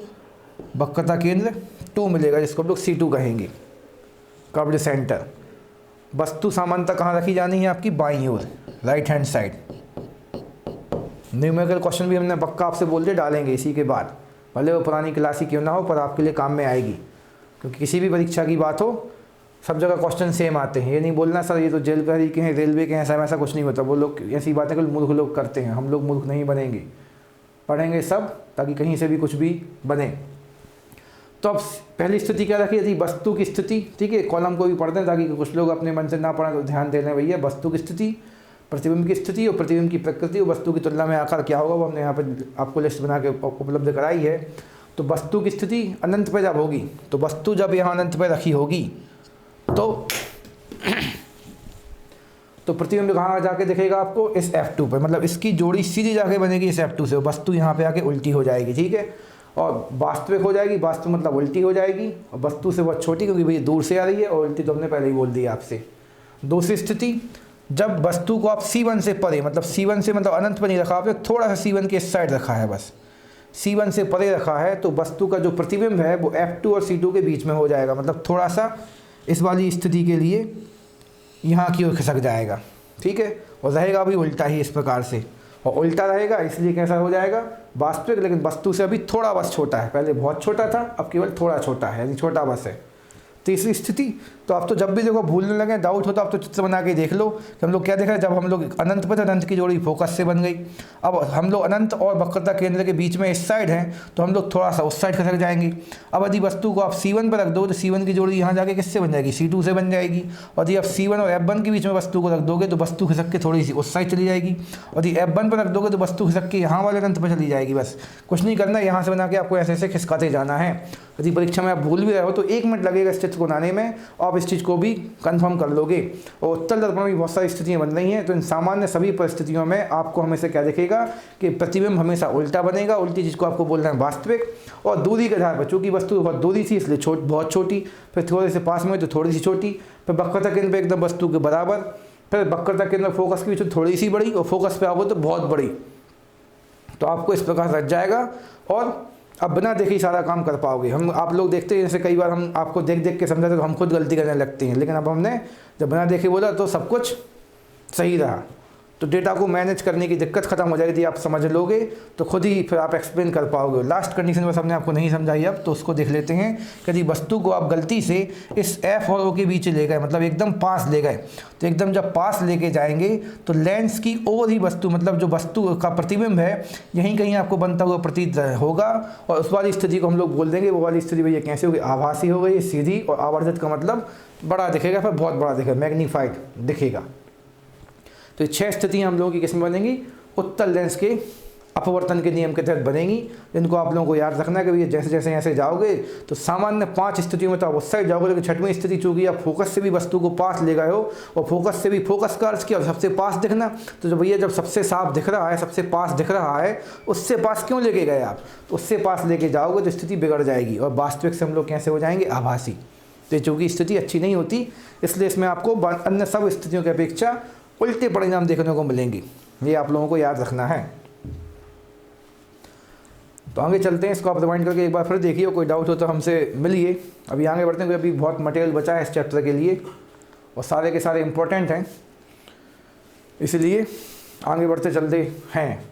वक्रता केंद्र 2 मिलेगा, जिसको हम लोग C2 कहेंगे, कर्व्ड सेंटर। वस्तु सामान्यतः कहाँ रखी जानी है, आपकी बाईं ओर, right hand side. Numerical question भी हमने पक्का आपसे बोल दिया डालेंगे इसी के बाद, भले वो पुरानी क्लास ही क्यों ना हो, पर आपके लिए काम में आएगी। क्योंकि किसी भी परीक्षा की बात हो, सब जगह क्वेश्चन सेम आते हैं। ये नहीं बोलना सर ये तो जेल के हैं, रेलवे के हैं, ऐसा कुछ नहीं होता। वो लोग ऐसी बातें केवल मूर्ख लोग करते हैं। हम लोग मूर्ख नहीं बनेंगे, पढ़ेंगे सब, ताकि कहीं से भी कुछ भी बने। तो अब पहली स्थिति क्या रखी थी, वस्तु की स्थिति। ठीक है, कॉलम को भी पढ़ते हैं ताकि कुछ लोग अपने मन से ना पढ़ें, तो ध्यान देना भैया। वस्तु की स्थिति, प्रतिबिंब की स्थिति और प्रतिबिंब की प्रकृति और वस्तु की तुलना में आकार क्या होगा, वो हमने यहाँ पर आपको लिस्ट बना के उपलब्ध कराई है। तो वस्तु की स्थिति अनंत पे जब होगी, तो वस्तु जब यहाँ अनंत पे रखी होगी तो प्रतिबिंब कहाँ जाके दिखेगा आपको, इस F2 पे। मतलब इसकी जोड़ी सीधी जाके बनेगी इस F2 से, वस्तु यहाँ पे आके उल्टी हो जाएगी। ठीक है, और वास्तविक हो जाएगी। वास्तव मतलब उल्टी हो जाएगी, और वस्तु से बहुत छोटी, क्योंकि भैया दूर से आ रही है, और उल्टी तो हमने पहले ही बोल दी आपसे। दूसरी स्थिति, जब वस्तु को आप C1 से परे, मतलब C1 से मतलब अनंत पर नहीं रखा आपने, थोड़ा सा C1 के इस साइड रखा है, बस C1 से परे रखा है, तो वस्तु का जो प्रतिबिंब है वो F2 और C2 के बीच में हो जाएगा। मतलब थोड़ा सा इस वाली स्थिति के लिए यहाँ की ओर खिसक जाएगा। ठीक है, और रहेगा भी उल्टा ही इस प्रकार से, और उल्टा रहेगा इसलिए कैसा हो जाएगा, वास्तविक, लेकिन वस्तु से अभी थोड़ा बस छोटा है। पहले बहुत छोटा था, अब केवल थोड़ा छोटा है, यानी छोटा बस है। तीसरी स्थिति, तो आप तो जब भी देखो भूलने लगे, डाउट होता, आप तो चित्र बना के देख लो कि हम लोग क्या देख रहे हैं। जब हम लोग अनंत पर थे, अनंत की जोड़ी फोकस से बन गई। अब हम लोग अनंत और वक्रता केंद्र के बीच में इस साइड हैं, तो हम लोग थोड़ा सा उस साइड खसक जाएंगे। अब यदि वस्तु को आप C1 पर रख दो, तो C1 की जोड़ी यहाँ जाके किससे बन जाएगी, C2 से बन जाएगी। और यदि आप C1 और F1 के बीच में वस्तु को रख दोगे, तो वस्तु खिसक के थोड़ी सी उस साइड चली जाएगी। और यदि F1 पर रख दोगे, तो वस्तु खिसक के यहाँ वाले अनंत पर चली जाएगी। बस कुछ नहीं करना, यहाँ से बना के आपको ऐसे ऐसे खिसकाते जाना है। यदि परीक्षा में आप भूल भी रहे हो, तो 1 मिनट लगेगा इस चित्र को बनाने में, आप इस चीज़ को भी कंफर्म कर लोगे। और उत्तल दर्पण में बहुत सारी स्थितियाँ बन रही हैं, तो इन सामान्य सभी परिस्थितियों में आपको हमेशा क्या दिखेगा कि प्रतिबिंब हमेशा उल्टा बनेगा। उल्टी चीज़ को आपको बोलना है वास्तविक। और दूरी के आधार पर, चूँकि वस्तु बहुत दूरी थी इसलिए बहुत छोटी, फिर थोड़े से पास में तो थोड़ी सी छोटी, फिर वक्रता केंद्र पर एकदम वस्तु के बराबर, फिर वक्रता केंद्र फोकस के बीच थोड़ी सी बड़ी, और फोकस पे आओगे तो बहुत बड़ी। तो आपको इस प्रकार रच जाएगा, और अब बिना देखे ही सारा काम कर पाओगे। हम आप लोग देखते हैं, जैसे कई बार हम आपको देख देख के समझाते तो हम खुद गलती करने लगते हैं, लेकिन अब हमने जब बिना देखे बोला तो सब कुछ सही रहा। तो डेटा को मैनेज करने की दिक्कत खत्म हो जाएगी। आप समझ लोगे तो खुद ही फिर आप एक्सप्लेन कर पाओगे। लास्ट कंडीशन बस हमने आपको नहीं समझाई अब, तो उसको देख लेते हैं। यदि वस्तु को आप गलती से इस F और O के बीच ले गए, मतलब एकदम पास ले गए, तो एकदम जब पास लेके जाएंगे तो लेंस की ओर ही वस्तु, मतलब जो वस्तु का प्रतिबिंब है, यहीं कहीं आपको बनता हुआ प्रतीत होगा। और उस वाली स्थिति को हम लोग बोल देंगे, वो वाली स्थिति भैया कैसे होगी, आभासी हो गई, सीधी। और आवर्धित का मतलब बड़ा दिखेगा, फिर बहुत बड़ा दिखेगा, मैग्नीफाइड दिखेगा। तो 6 स्थितियाँ हम लोगों की किस में बनेंगी, उत्तल लेंस के अपवर्तन के नियम के तहत बनेंगी, जिनको आप लोगों को याद रखना है कि भैया जैसे जैसे ऐसे जाओगे तो सामान्य 5 स्थितियों में तो आप उस साइड जाओगे, लेकिन छठवीं स्थिति चूंकि आप फोकस से भी वस्तु को पास ले गए हो और फोकस से भी फोकस का अर्थ किया सबसे पास दिखना, तो जब भैया जब सबसे साफ दिख रहा है, सबसे पास दिख रहा है, उससे पास क्यों लेके गए आप, तो उससे पास लेके जाओगे तो स्थिति बिगड़ जाएगी और वास्तविक से हम लोग कैसे हो जाएंगे, आभासी। तो चूँकि स्थिति अच्छी नहीं होती, इसलिए इसमें आपको अन्य सब स्थितियों की अपेक्षा उल्टे परिणाम देखने को मिलेंगे, ये आप लोगों को याद रखना है। तो आगे चलते हैं, इसको आप रिवाइंड करके एक बार फिर देखिए, कोई डाउट हो तो हमसे मिलिए। अभी आगे बढ़ते हैं, अभी बहुत मटेरियल बचा है इस चैप्टर के लिए और सारे के सारे इम्पोर्टेंट हैं, इसलिए आगे बढ़ते चलते हैं।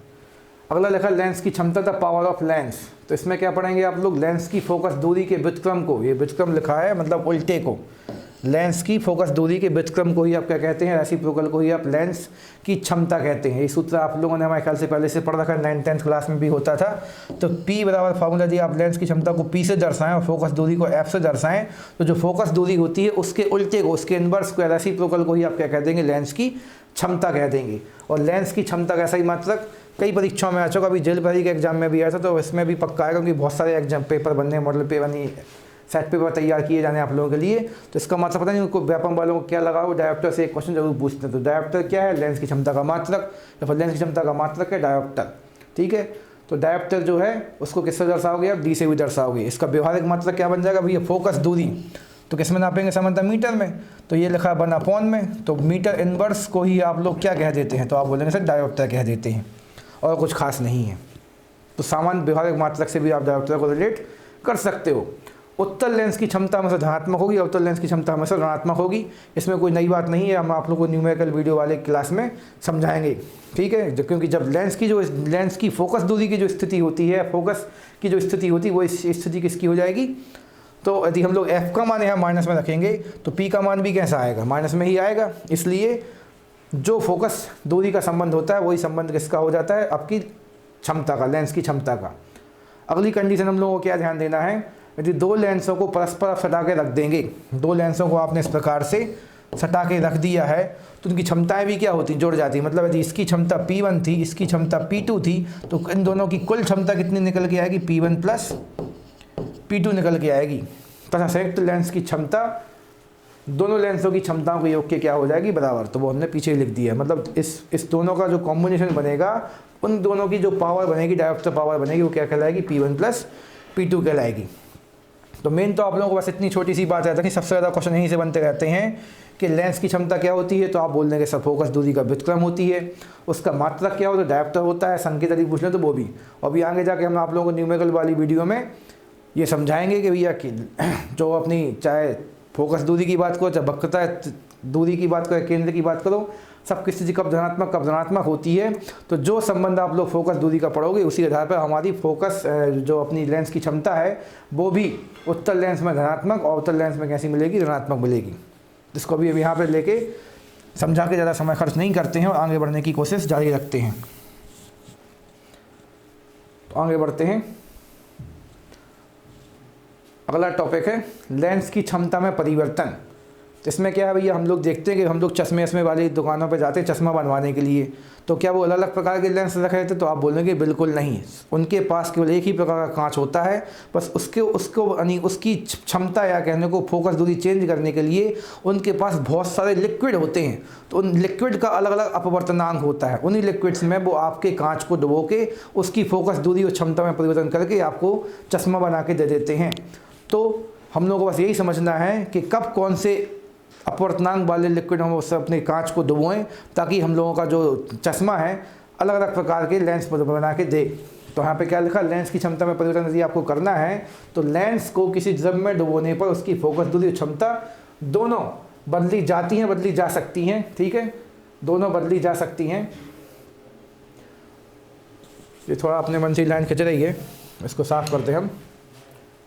अगला लिखा लेंस की क्षमता, द पावर ऑफ लेंस। तो इसमें क्या पढ़ेंगे आप लोग, लेंस की फोकस दूरी के व्युत्क्रम को, ये व्युत्क्रम लिखा है मतलब उल्टे को, लेंस की फोकस दूरी के व्युत्क्रम को ही आप क्या कहते हैं, रेसिप्रोकल को ही आप लेंस की क्षमता कहते हैं। ये सूत्र आप लोगों ने हमारे ख्याल से पहले से पढ़ रखा है, 9th-10th क्लास में भी होता था। तो P बराबर फार्मूला दिया, आप लेंस की क्षमता को P से दर्शाएं और फोकस दूरी को F से दर्शाएं, तो जो फोकस दूरी होती है उसके उल्टे को, उसके इन्वर्स को, रेसिप्रोकल को ही आप क्या कह देंगे, लेंस की क्षमता कह देंगे। और लेंस की क्षमता का ऐसा ही मात्रक कई परीक्षाओं में आ चुका, अभी जेल भरी के एग्जाम में भी आया था, तो इसमें भी पक्का आएगा, क्योंकि बहुत सारे एग्जाम पेपर बनने, मॉडल पेपर नहीं, सेट पेपर तैयार किए जाने आप लोगों के लिए। तो इसका मतलब पता नहीं उनको व्यापम वालों को क्या लगा, वो डायोप्टर से एक क्वेश्चन जरूर पूछते हैं। तो डायोप्टर क्या है, लेंस की क्षमता का मात्रक, या फिर लेंस की क्षमता का मात्रक है डायोप्टर, ठीक है। तो डायोप्टर जो है उसको किससे दर्शाओगे आप, डी से भी दर्शाओगे। इसका व्यवहारिक मात्रक क्या बन जाएगा भैया, फोकस दूरी, तो किस में नापेंगे, सामान्यतः मीटर में, तो ये लिखा 1/, में, तो मीटर इनवर्स को ही आप लोग क्या कह देते हैं, तो आप बोलेंगे सर डायोप्टर कह देते हैं, और कुछ खास नहीं है। तो सामान्य व्यवहारिक मात्रक से भी आप डायोप्टर को रिलेट कर सकते हो। उत्तल लेंस की क्षमता हमेशा धनात्मक होगी, अवतल लेंस की क्षमता हमेशा ऋणात्मक होगी। इसमें कोई नई बात नहीं है, हम आप लोग को न्यूमेरिकल वीडियो वाले क्लास में समझाएंगे, ठीक है। क्योंकि जब लेंस की फोकस दूरी की जो स्थिति होती है, फोकस की जो स्थिति होती है, वो इस स्थिति किसकी हो जाएगी। तो यदि हम लोग F का मान यहाँ माइनस में रखेंगे तो P का मान भी कैसा आएगा, माइनस में ही आएगा। इसलिए जो फोकस दूरी का संबंध होता है वही संबंध किसका हो जाता है, आपकी क्षमता का, लेंस की क्षमता का। अगली कंडीशन हम लोगों को क्या ध्यान देना है, यदि दो लेंसों को परस्पर सटा के रख देंगे, दो लेंसों को आपने इस प्रकार से सटा के रख दिया है, तो उनकी क्षमताएं भी क्या होती, जुड़ जाती। मतलब यदि इसकी क्षमता P1 थी, इसकी क्षमता P2 थी, तो इन दोनों की कुल क्षमता कितनी निकल के आएगी, P1 प्लस P2 निकल के आएगी। तथा संयुक्त लेंस की क्षमता दोनों लेंसों की क्षमताओं के योग के क्या हो जाएगी, बराबर। तो वो हमने पीछे लिख दिया है। मतलब इस दोनों का जो कॉम्बिनेशन बनेगा, उन दोनों की जो पावर बनेगी, डायोप्टर पावर बनेगी, वो क्या कहलाएगी, P1 प्लस P2 कहलाएगी। तो मेन तो आप लोगों को बस इतनी छोटी सी बात रहता है कि सबसे ज़्यादा क्वेश्चन यहीं से बनते रहते हैं कि लेंस की क्षमता क्या होती है, तो आप बोल देंगे सब फोकस दूरी का व्युत्क्रम होती है। उसका मात्रक क्या होता है, डायोप्टर होता है। संकेत यदि पूछ लें तो वो भी। और अभी आगे जाके हम आप लोगों को न्यूमेरिकल वाली वीडियो में ये समझाएंगे कि भैया कि जो अपनी चाहे फोकस दूरी की बात करो, चाहे वक्रता दूरी की बात करो, केंद्र की बात करो, सब किस चीज़ कब धनात्मक कब ऋणात्मक होती है। तो जो संबंध आप लोग फोकस दूरी का पढ़ोगे, उसी आधार पर हमारी फोकस जो अपनी लेंस की क्षमता है वो भी उत्तल लेंस में धनात्मक और अवतल लेंस में कैसी मिलेगी, ऋणात्मक मिलेगी। इसको भी अब यहाँ पर लेके समझा के ज़्यादा समय खर्च नहीं करते हैं और आगे बढ़ने की कोशिश जारी रखते हैं। तो आगे बढ़ते हैं। अगला टॉपिक है लेंस की क्षमता में परिवर्तन। तो इसमें क्या है भैया, हम लोग देखते हैं कि हम लोग चश्मे वाली दुकानों पे जाते हैं चश्मा बनवाने के लिए, तो क्या वो अलग अलग प्रकार के लेंस रखे थे, तो आप बोलेंगे बिल्कुल नहीं। उनके पास केवल एक ही प्रकार का कांच होता है, बस उसकी क्षमता या कहने को फोकस दूरी चेंज करने के लिए उनके पास बहुत सारे लिक्विड होते हैं। तो उन लिक्विड का अलग अलग अपवर्तनांक होता है। उन्हीं लिक्विड्स में वो आपके कांच को डुबो के उसकी फोकस दूरी और क्षमता में परिवर्तन करके आपको चश्मा बना के दे देते हैं। तो हम लोगों को बस यही समझना है कि कब कौन से अपवर्तनांक वाले लिक्विड हम उससे अपने कांच को डुबोएं, ताकि हम लोगों का जो चश्मा है अलग अलग प्रकार के लेंस बना के दे। तो यहाँ पे क्या लिखा, लेंस की क्षमता में परिवर्तन यदि आपको करना है तो लेंस को किसी द्रव्य में डुबोने पर उसकी फोकस दूरी और क्षमता दोनों बदली जाती हैं, बदली जा सकती हैं, ठीक है, दोनों बदली जा सकती हैं। ये थोड़ा अपने मन से लाइन खिंच रही है, इसको साफ करते हैं हम।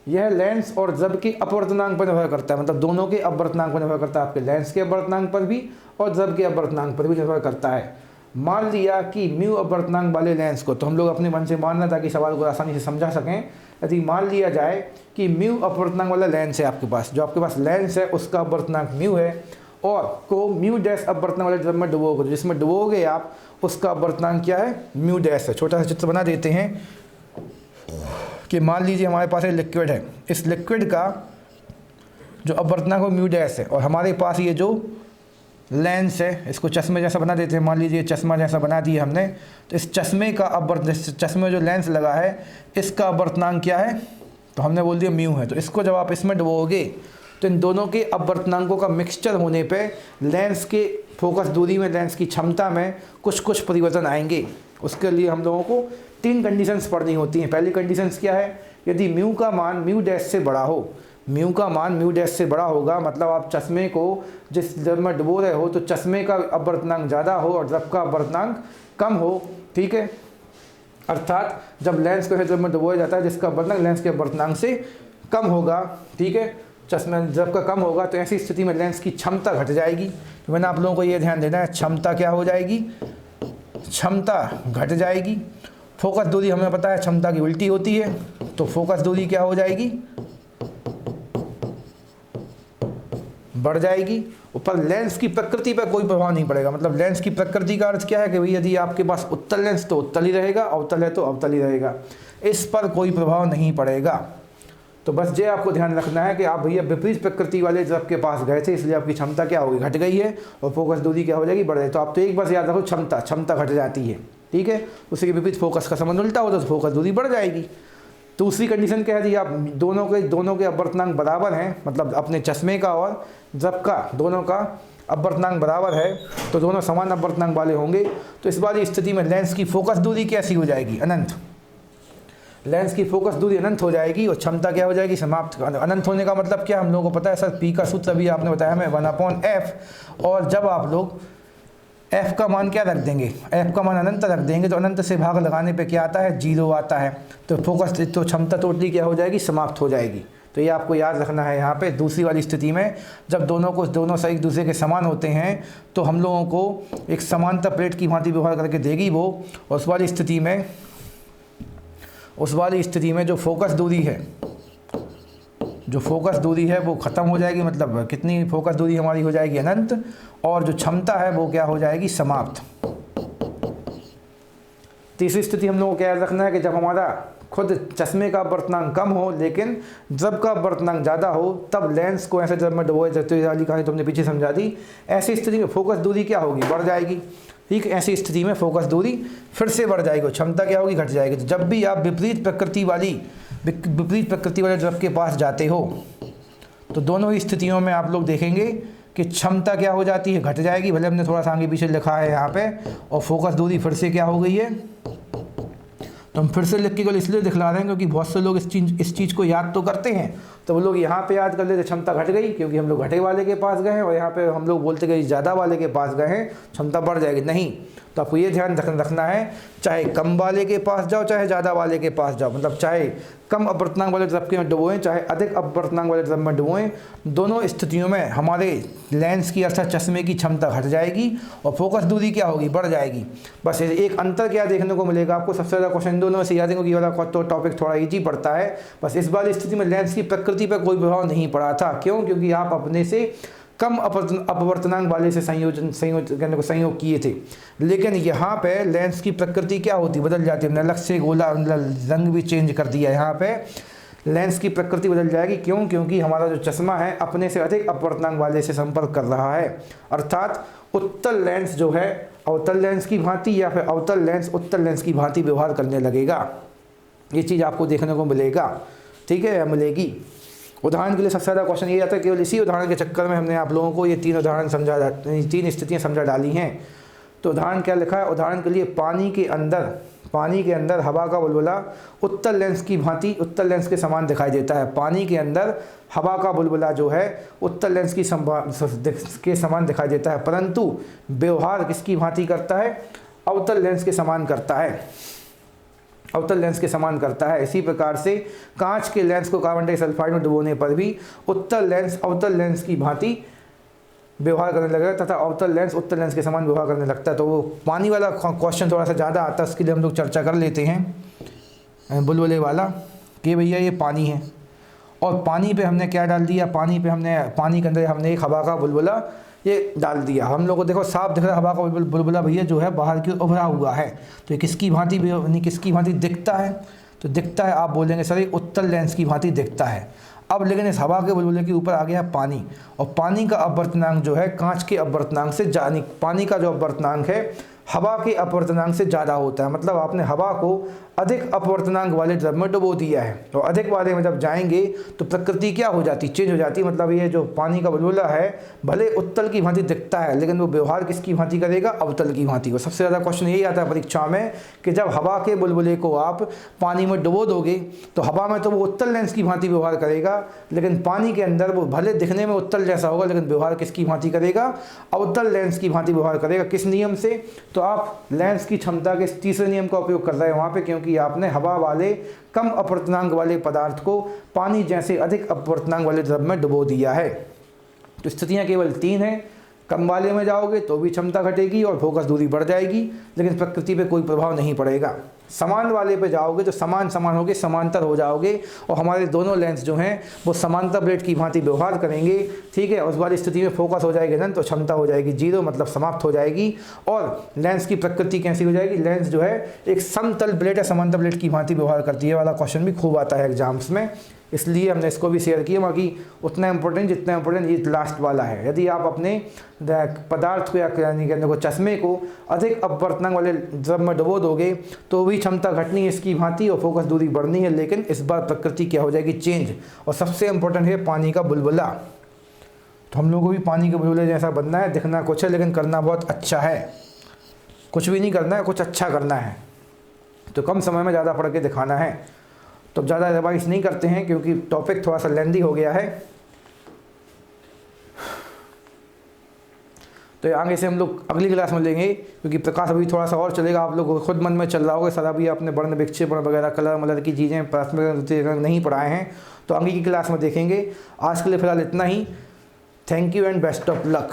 यह लेंस और द्रव्य के अपवर्तनांक पर निर्भर करता है, मतलब दोनों के अपवर्तनांक पर निर्भर करता है, आपके लेंस के अपवर्तनांक पर भी और द्रव्य के अपवर्तनांक पर भी निर्भर करता है। मान लिया कि म्यू अपवर्तनांक वाले लेंस को, तो हम लोग अपने मन से मानना ताकि सवाल को आसानी से समझा सकें। यदि मान लिया जाए कि म्यू अपवर्तनांक वाला लेंस है आपके पास, जो आपके पास लेंस है उसका अपवर्तनांक म्यू है, और को म्यू डैश अपवर्तनांक वाले द्रव्य में डुबोगे, जिसमें डुबोगे आप उसका अपवर्तनांक क्या है, म्यू डैश है। छोटा सा चित्र बना देते हैं कि मान लीजिए हमारे पास एक लिक्विड है, इस लिक्विड का जो अपवर्तनांक वो म्यू डैश है, और हमारे पास ये जो लेंस है इसको चश्मे जैसा बना देते हैं, मान लीजिए चश्मा जैसा बना दिया हमने, तो इस चश्मे का चश्मे में जो लेंस लगा है इसका अपवर्तनांक क्या है, तो हमने बोल दिया म्यू है। तो इसको जब आप इसमें डुबोगे तो इन दोनों के अपवर्तनांकों का मिक्सचर होने पे लेंस के फोकस दूरी में, लेंस की क्षमता में कुछ परिवर्तन आएंगे। उसके लिए हम लोगों को 3 कंडीशंस पढ़नी होती हैं। पहली कंडीशंस क्या है, यदि म्यू का मान म्यू डैश से बड़ा हो, म्यू का मान म्यू डैश से बड़ा होगा, मतलब आप चश्मे को जिस द्रव्य में डुबो रहे हो तो चश्मे का अपवर्तनांक ज़्यादा हो और द्रव्य का अपवर्तनांक कम हो, ठीक है। अर्थात जब लेंस को द्रव्य में डुबोया जाता है जिसका अपवर्तनांक लेंस के अपवर्तनांक से कम होगा, ठीक है, चश्मे द्रव्य का कम होगा, तो ऐसी स्थिति में लेंस की क्षमता घट जाएगी। तो मैंने आप लोगों को ये ध्यान देना है, क्षमता क्या हो जाएगी, क्षमता घट जाएगी। फोकस दूरी हमें पता है क्षमता की उल्टी होती है, तो फोकस दूरी क्या हो जाएगी, बढ़ जाएगी। ऊपर लेंस की प्रकृति पर कोई प्रभाव नहीं पड़ेगा। मतलब लेंस की प्रकृति का अर्थ क्या है कि भाई यदि आपके पास उत्तल लेंस तो उत्तल ही रहेगा, अवतल है तो अवतल ही रहेगा, इस पर कोई प्रभाव नहीं पड़ेगा। तो बस ये आपको ध्यान रखना है कि आप भैया विपरीत प्रकृति वाले द्रव्य के पास गए थे, इसलिए आपकी क्षमता क्या होगी, घट गई है, और फोकस दूरी क्या हो जाएगी, बढ़ जाएगी। तो आप तो एक बार याद रखो, क्षमता घट जाती है, ठीक है। उसी के विपरीत फोकस का संबंध उल्टा होता है तो फोकस दूरी बढ़ जाएगी। दूसरी कंडीशन क्या है, आप दोनों के अपवर्तनांक बराबर हैं, मतलब अपने चश्मे का और द्रव्य का दोनों का अपवर्तनांक बराबर है, तो दोनों समान अपवर्तनांक वाले होंगे। तो इस वाली स्थिति में लेंस की फोकस दूरी कैसी हो जाएगी, अनंत। लेंस की फोकस दूरी अनंत हो जाएगी और क्षमता क्या हो जाएगी, समाप्त। अनंत होने का मतलब क्या हम लोगों को पता है सर, पी का सूत्र अभी आपने बताया हमें 1/f, और जब आप लोग f का मान क्या रख देंगे, f का मान अनंत रख देंगे तो अनंत से भाग लगाने पे क्या आता है, 0 आता है। तो फोकस तो क्षमता टोटली क्या हो जाएगी, समाप्त हो जाएगी। तो ये आपको याद रखना है। यहाँ पे दूसरी वाली स्थिति में जब दोनों से एक दूसरे के समान होते हैं तो हम लोगों को एक समांतर प्लेट की भांति व्यवहार करके देगी वो, और उस वाली स्थिति में जो फोकस दूरी है वो ख़त्म हो जाएगी। मतलब कितनी फोकस दूरी हमारी हो जाएगी, अनंत, और जो क्षमता है वो क्या हो जाएगी, समाप्त। तीसरी स्थिति हम लोगों को क्या याद रखना है कि जब हमारा खुद चश्मे का अपवर्तनांक कम हो लेकिन द्रव्य का अपवर्तनांक ज़्यादा हो, तब लेंस को ऐसे द्रव्य में डुबोए जाते वाली कहानी तुमने पीछे समझा दी। ऐसी स्थिति में फोकस दूरी क्या होगी, बढ़ जाएगी, ठीक। ऐसी स्थिति में फोकस दूरी फिर से बढ़ जाएगी, क्षमता क्या होगी, घट जाएगी। तो जब भी आप विपरीत प्रकृति वाले द्रव्य के पास जाते हो तो दोनों ही स्थितियों में आप लोग देखेंगे कि क्षमता क्या हो जाती है, घट जाएगी। भले हमने थोड़ा सा आगे पीछे लिखा है यहाँ पे, और फोकस दूरी फिर से क्या हो गई है, तो हम फिर से लिख के केवल इसलिए दिखला रहे हैं क्योंकि बहुत से लोग इस चीज़ को याद तो करते हैं, तो वो लोग यहाँ पे याद कर लेते क्षमता घट गई क्योंकि हम लोग घटे वाले के पास गए हैं, और यहाँ पे हम लोग बोलते गए ज़्यादा वाले के पास गए हैं क्षमता बढ़ जाएगी। नहीं, तो आपको ये ध्यान रखना है, चाहे कम वाले के पास जाओ चाहे ज़्यादा वाले के पास जाओ, मतलब चाहे कम अपवर्तनांक वाले द्रव्य में डुबोएं चाहे अधिक अपवर्तनांक वाले द्रव्य में डुबोएं, दोनों स्थितियों में हमारे लेंस की अर्थात चश्मे की क्षमता घट जाएगी और फोकस दूरी क्या होगी, बढ़ जाएगी। बस एक अंतर क्या देखने को मिलेगा आपको, सबसे ज़्यादा क्वेश्चन दोनों से याद है क्योंकि वाला तो टॉपिक थोड़ा ईजी पड़ता है। बस इस वाली स्थिति में लेंस की प्रकृति पर कोई प्रभाव नहीं पड़ा था। क्यों? क्योंकि आप अपने से कम अपवर्तनांक वाले से संयोग किए थे। लेकिन यहाँ पे लेंस की प्रकृति क्या होती, बदल जाती है। नलक से गोला रंग भी चेंज कर दिया। यहाँ पे लेंस की प्रकृति बदल जाएगी। क्यों? क्योंकि हमारा जो चश्मा है अपने से अधिक अपवर्तनांक वाले से संपर्क कर रहा है। अर्थात उत्तल लेंस जो है अवतल लेंस की भांति या फिर अवतल लेंस उत्तल लेंस की भांति व्यवहार करने लगेगा। ये चीज़ आपको देखने को मिलेगा, ठीक है, या मिलेगी। उदाहरण के लिए सबसे ज़्यादा क्वेश्चन ये आता है, केवल इसी उदाहरण के चक्कर में हमने आप लोगों को ये तीन स्थितियाँ समझा डाली हैं। तो उदाहरण क्या लिखा है, उदाहरण के लिए पानी के अंदर हवा का बुलबुला उत्तल लेंस की भांति उत्तल लेंस के समान दिखाई देता है। पानी के अंदर हवा का बुलबुला जो है उत्तल लेंस के समान दिखाई देता है, परंतु व्यवहार किसकी भांति करता है, अवतल लेंस के समान करता है, अवतल लेंस के समान करता है। इसी प्रकार से कांच के लेंस को कार्बन डाइसल्फाइड में डुबोने पर भी उत्तल लेंस अवतल लेंस की भांति व्यवहार करने लगेगा तथा अवतल लेंस उत्तल लेंस के समान व्यवहार करने लगता है। तो वो पानी वाला क्वेश्चन थोड़ा सा ज़्यादा आता है, उसके लिए हम लोग चर्चा कर लेते हैं बुलबुले वाला कि भैया ये पानी है और पानी पे हमने क्या डाल दिया, पानी के अंदर हमने एक हवा का बुलबुला ये डाल दिया। हम लोग को देखो साफ दिख रहा है हवा का बुलबुला भैया जो है बाहर की ओर उभरा हुआ है। तो ये किसकी भांति किसकी भांति दिखता है? तो दिखता है, आप बोलेंगे सर ये उत्तल लेंस की भांति दिखता है। अब लेकिन इस हवा के बुलबुले के ऊपर आ गया पानी, और पानी का अपवर्तनांक जो है कांच के अपवर्तनांक से पानी का जो अपवर्तनांक है हवा के अपवर्तनांक से ज़्यादा होता है। मतलब आपने हवा को अधिक अपवर्तनांक वाले द्रव में डुबो दिया है, तो अधिक वाले में जब जाएंगे तो प्रकृति क्या हो जाती, चेंज हो जाती। मतलब ये जो पानी का बुलबुला है भले उत्तल की भांति दिखता है, लेकिन वो व्यवहार किसकी भांति करेगा, अवतल की भांति। सबसे ज़्यादा क्वेश्चन यही आता है परीक्षा में कि जब हवा के बुलबुले को आप पानी में डुबो दोगे तो हवा में तो वो उत्तल लेंस की भांति व्यवहार करेगा, लेकिन पानी के अंदर वो भले दिखने में उत्तल जैसा होगा लेकिन व्यवहार किसकी भांति करेगा, अवतल लेंस की भांति व्यवहार करेगा। किस नियम से? तो आप लेंस की क्षमता के तीसरे नियम का उपयोग कर रहे हैं वहाँ पे, क्योंकि आपने हवा वाले कम अपवर्तनांक वाले पदार्थ को पानी जैसे अधिक अपवर्तनांक वाले द्रव में डुबो दिया है। तो स्थितियाँ केवल 3 हैं। कम वाले में जाओगे तो भी क्षमता घटेगी और फोकस दूरी बढ़ जाएगी, लेकिन प्रकृति पे कोई प्रभाव नहीं पड़ेगा। समान वाले पे जाओगे तो समान होगे, समांतर हो जाओगे, और हमारे दोनों लेंस जो हैं वो समांतर प्लेट की भांति व्यवहार करेंगे। ठीक है, उस वाली स्थिति में फोकस हो जाएगी ना, तो क्षमता हो जाएगी 0, मतलब समाप्त हो जाएगी। और लेंस की प्रकृति कैसी हो जाएगी, लेंस जो है एक समतल प्लेट या समांतर प्लेट की भांति व्यवहार करती है। वाला क्वेश्चन भी खूब आता है एग्जाम्स में, इसलिए हमने इसको भी शेयर किया। बाकी उतना इम्पोर्टेंट जितना इम्पोर्टेंट ये लास्ट वाला है। यदि आप अपने पदार्थ को यानी कि चश्मे को अधिक अपवर्तनांक वाले द्रव में डुबो दोगे तो भी क्षमता घटनी है इसकी भांति और फोकस दूरी बढ़नी है, लेकिन इस बार प्रकृति क्या हो जाएगी, चेंज। और सबसे इम्पोर्टेंट है पानी का बुलबुला। तो हम लोगों को भी पानी के बुलबुले जैसा बनना है, दिखना कुछ है लेकिन करना बहुत अच्छा है। कुछ भी नहीं करना है, कुछ अच्छा करना है। तो कम समय में ज़्यादा पढ़ के दिखाना है। तो ज़्यादा रिवाइज नहीं करते हैं क्योंकि टॉपिक थोड़ा सा लेंदी हो गया है। तो आगे से हम लोग अगली क्लास में लेंगे, क्योंकि प्रकाश अभी थोड़ा सा और चलेगा। आप लोग खुद मन में चल रहा होगा सर अभी आपने वर्ण विक्षेपण वगैरह कलर मलर की चीज़ें प्राथमिक नहीं पढ़ाए हैं, तो आगे की क्लास में देखेंगे। आज के लिए फ़िलहाल इतना ही। Thank you and best of luck.